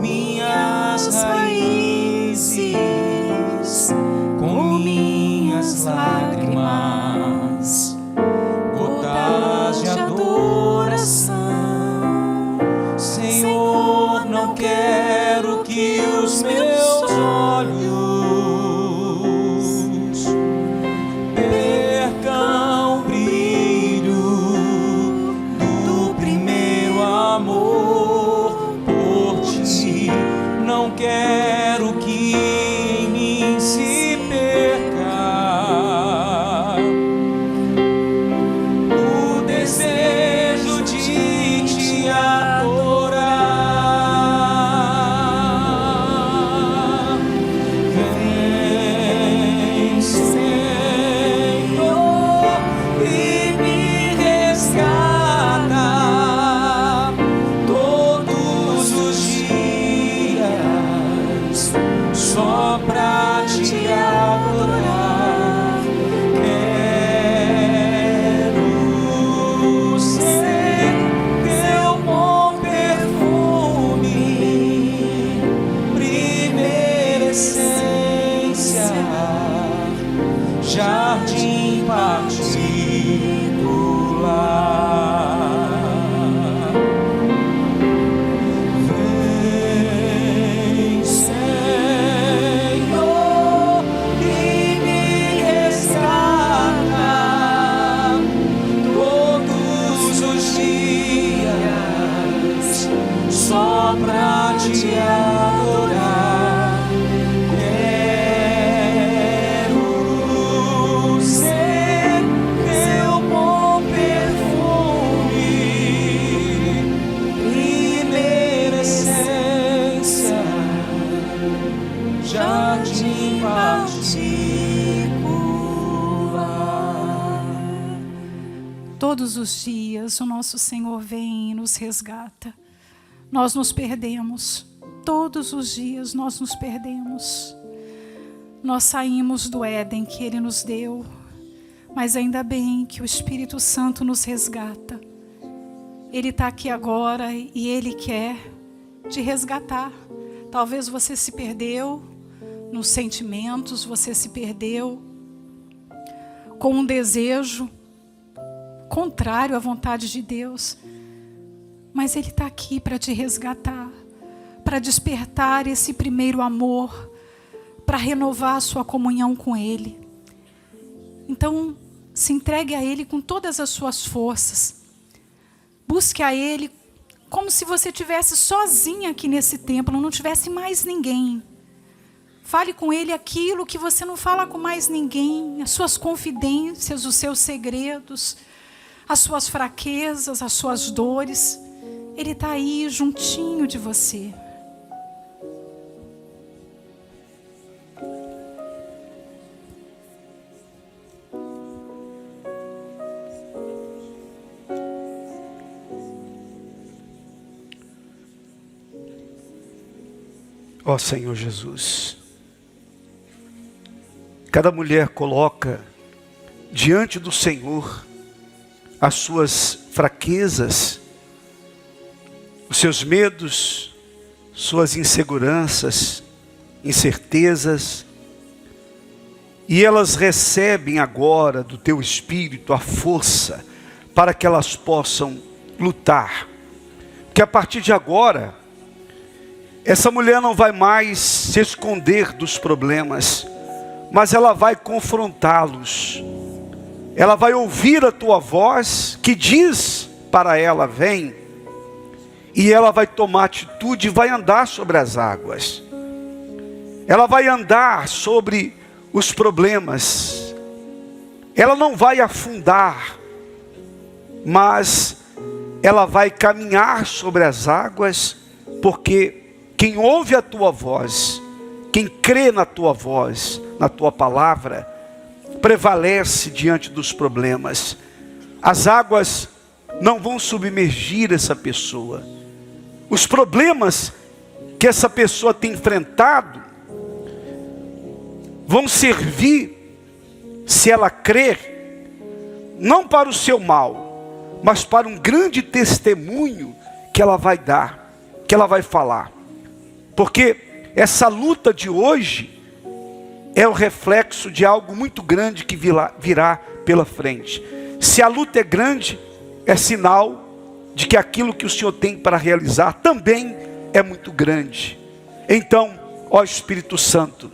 minhas raízes com minhas lágrimas, gotas de adoração. Senhor, não quero que os meus olhos percam o brilho do primeiro amor por ti. Não quero que em mim se perca o desejo de te adorar. Vem, Senhor, e me resgata todos os dias, só pra te adorar. Quero ser teu bom perfume, primeira essência, jardim particular. Vem, Senhor, e me resgata todos os dias, só pra te adorar. Quero ser teu bom perfume, primeira essência, jardim particular. Todos os dias o nosso Senhor vem e nos resgata. Nós nos perdemos. Todos os dias nós nos perdemos. Nós saímos do Éden que Ele nos deu, mas ainda bem que o Espírito Santo nos resgata. Ele está aqui agora e Ele quer te resgatar. Talvez você se perdeu nos sentimentos, você se perdeu com um desejo contrário à vontade de Deus. Mas Ele está aqui para te resgatar, para despertar esse primeiro amor, para renovar a sua comunhão com Ele. Então, se entregue a Ele com todas as suas forças. Busque a Ele como se você estivesse sozinha aqui nesse templo, não tivesse mais ninguém. Fale com Ele aquilo que você não fala com mais ninguém, as suas confidências, os seus segredos, as suas fraquezas, as suas dores. Ele está aí juntinho de você. Ó Senhor Jesus, cada mulher coloca diante do Senhor as suas fraquezas, os seus medos, suas inseguranças, incertezas, e elas recebem agora do Teu Espírito a força para que elas possam lutar. Que a partir de agora, essa mulher não vai mais se esconder dos problemas, mas ela vai confrontá-los. Ela vai ouvir a Tua voz que diz para ela: vem. E ela vai tomar atitude e vai andar sobre as águas. Ela vai andar sobre os problemas. Ela não vai afundar, mas ela vai caminhar sobre as águas, porque quem ouve a Tua voz, quem crê na Tua voz, na Tua palavra, prevalece diante dos problemas. As águas não vão submergir essa pessoa. Os problemas que essa pessoa tem enfrentado vão servir, se ela crer, não para o seu mal, mas para um grande testemunho que ela vai dar, que ela vai falar. Porque essa luta de hoje é o reflexo de algo muito grande que virá pela frente. Se a luta é grande, é sinal de que aquilo que o Senhor tem para realizar também é muito grande. Então, ó Espírito Santo,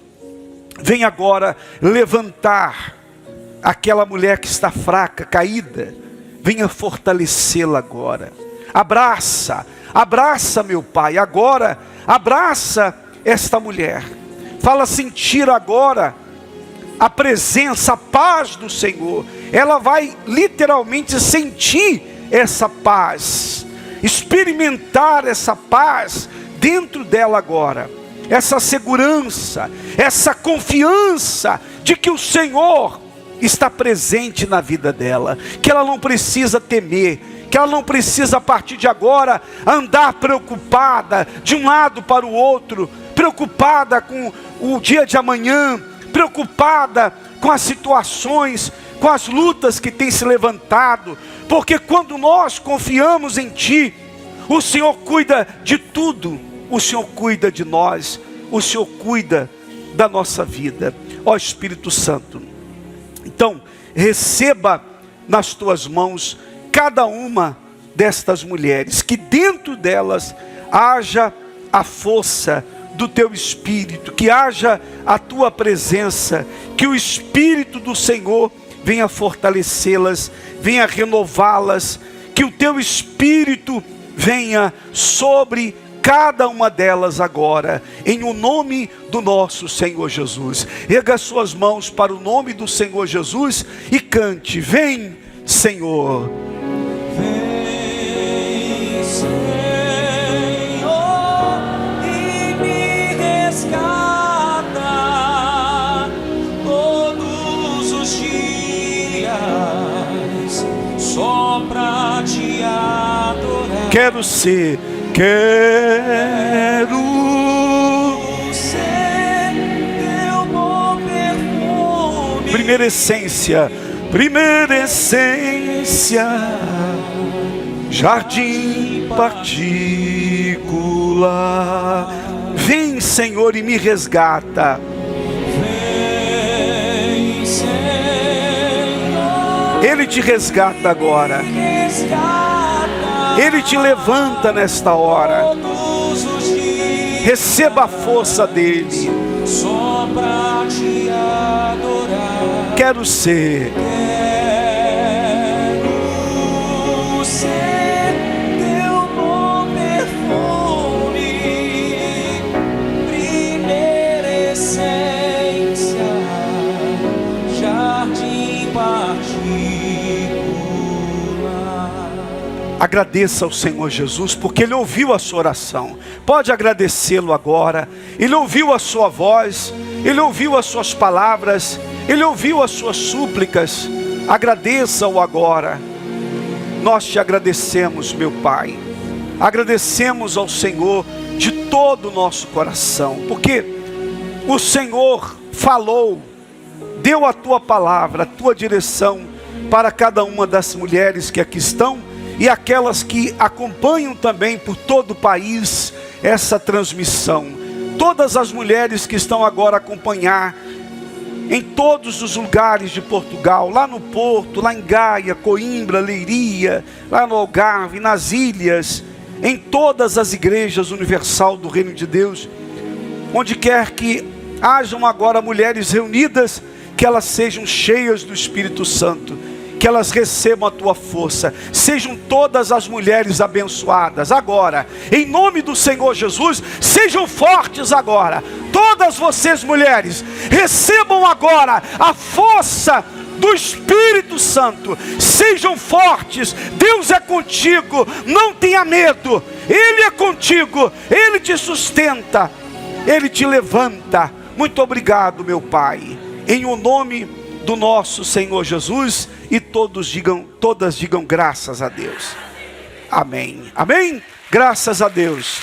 vem agora levantar aquela mulher que está fraca, caída. Venha fortalecê-la agora. Abraça, abraça, meu Pai, agora, abraça esta mulher. Fala sentir agora a presença, a paz do Senhor. Ela vai literalmente sentir essa paz, experimentar essa paz dentro dela agora. Essa segurança, essa confiança de que o Senhor está presente na vida dela, que ela não precisa temer, que ela não precisa a partir de agora andar preocupada de um lado para o outro, preocupada com o dia de amanhã, preocupada com as situações, com as lutas que têm se levantado, porque quando nós confiamos em Ti, o Senhor cuida de tudo, o Senhor cuida de nós, o Senhor cuida da nossa vida. Ó Espírito Santo, então receba nas Tuas mãos cada uma destas mulheres, que dentro delas haja a força do Teu Espírito, que haja a Tua presença, que o Espírito do Senhor venha fortalecê-las, venha renová-las, que o Teu Espírito venha sobre cada uma delas agora, em o nome do nosso Senhor Jesus. Erga suas mãos para o nome do Senhor Jesus e cante: vem, Senhor. Vem, Senhor, e me resgata todos os dias, só pra Te adorar. Quero ser Teu bom perfume. primeira essência, jardim particular. Vem, Senhor, e me resgata. Vem, Senhor, Ele te resgata agora. Ele te levanta nesta hora. todos os dias, Receba a força dele. só pra Te adorar. Quero ser Quero ser Teu bom perfume, primeira essência, jardim particular. Agradeça ao Senhor Jesus, porque Ele ouviu a sua oração. Pode agradecê-lo agora. Ele ouviu a sua voz, Ele ouviu as suas palavras, Ele ouviu as suas súplicas. Agradeça-o agora. Nós Te agradecemos, meu Pai. Agradecemos ao Senhor de todo o nosso coração, porque o Senhor falou, deu a Tua palavra, a Tua direção para cada uma das mulheres que aqui estão e aquelas que acompanham também por todo o país essa transmissão. Todas as mulheres que estão agora a acompanhar em todos os lugares de Portugal, lá no Porto, lá em Gaia, Coimbra, Leiria, lá no Algarve, nas ilhas, em todas as igrejas universal do Reino de Deus, onde quer que hajam agora mulheres reunidas, que elas sejam cheias do Espírito Santo, que elas recebam a Tua força. Sejam todas as mulheres abençoadas agora, em nome do Senhor Jesus. Sejam fortes agora, todas vocês mulheres, recebam agora a força do Espírito Santo. Sejam fortes, Deus é contigo, não tenha medo, Ele é contigo, Ele te sustenta, Ele te levanta. Muito obrigado, meu Pai, em o nome do nosso Senhor Jesus, e todas digam graças a Deus. Amém. Amém? Graças a Deus.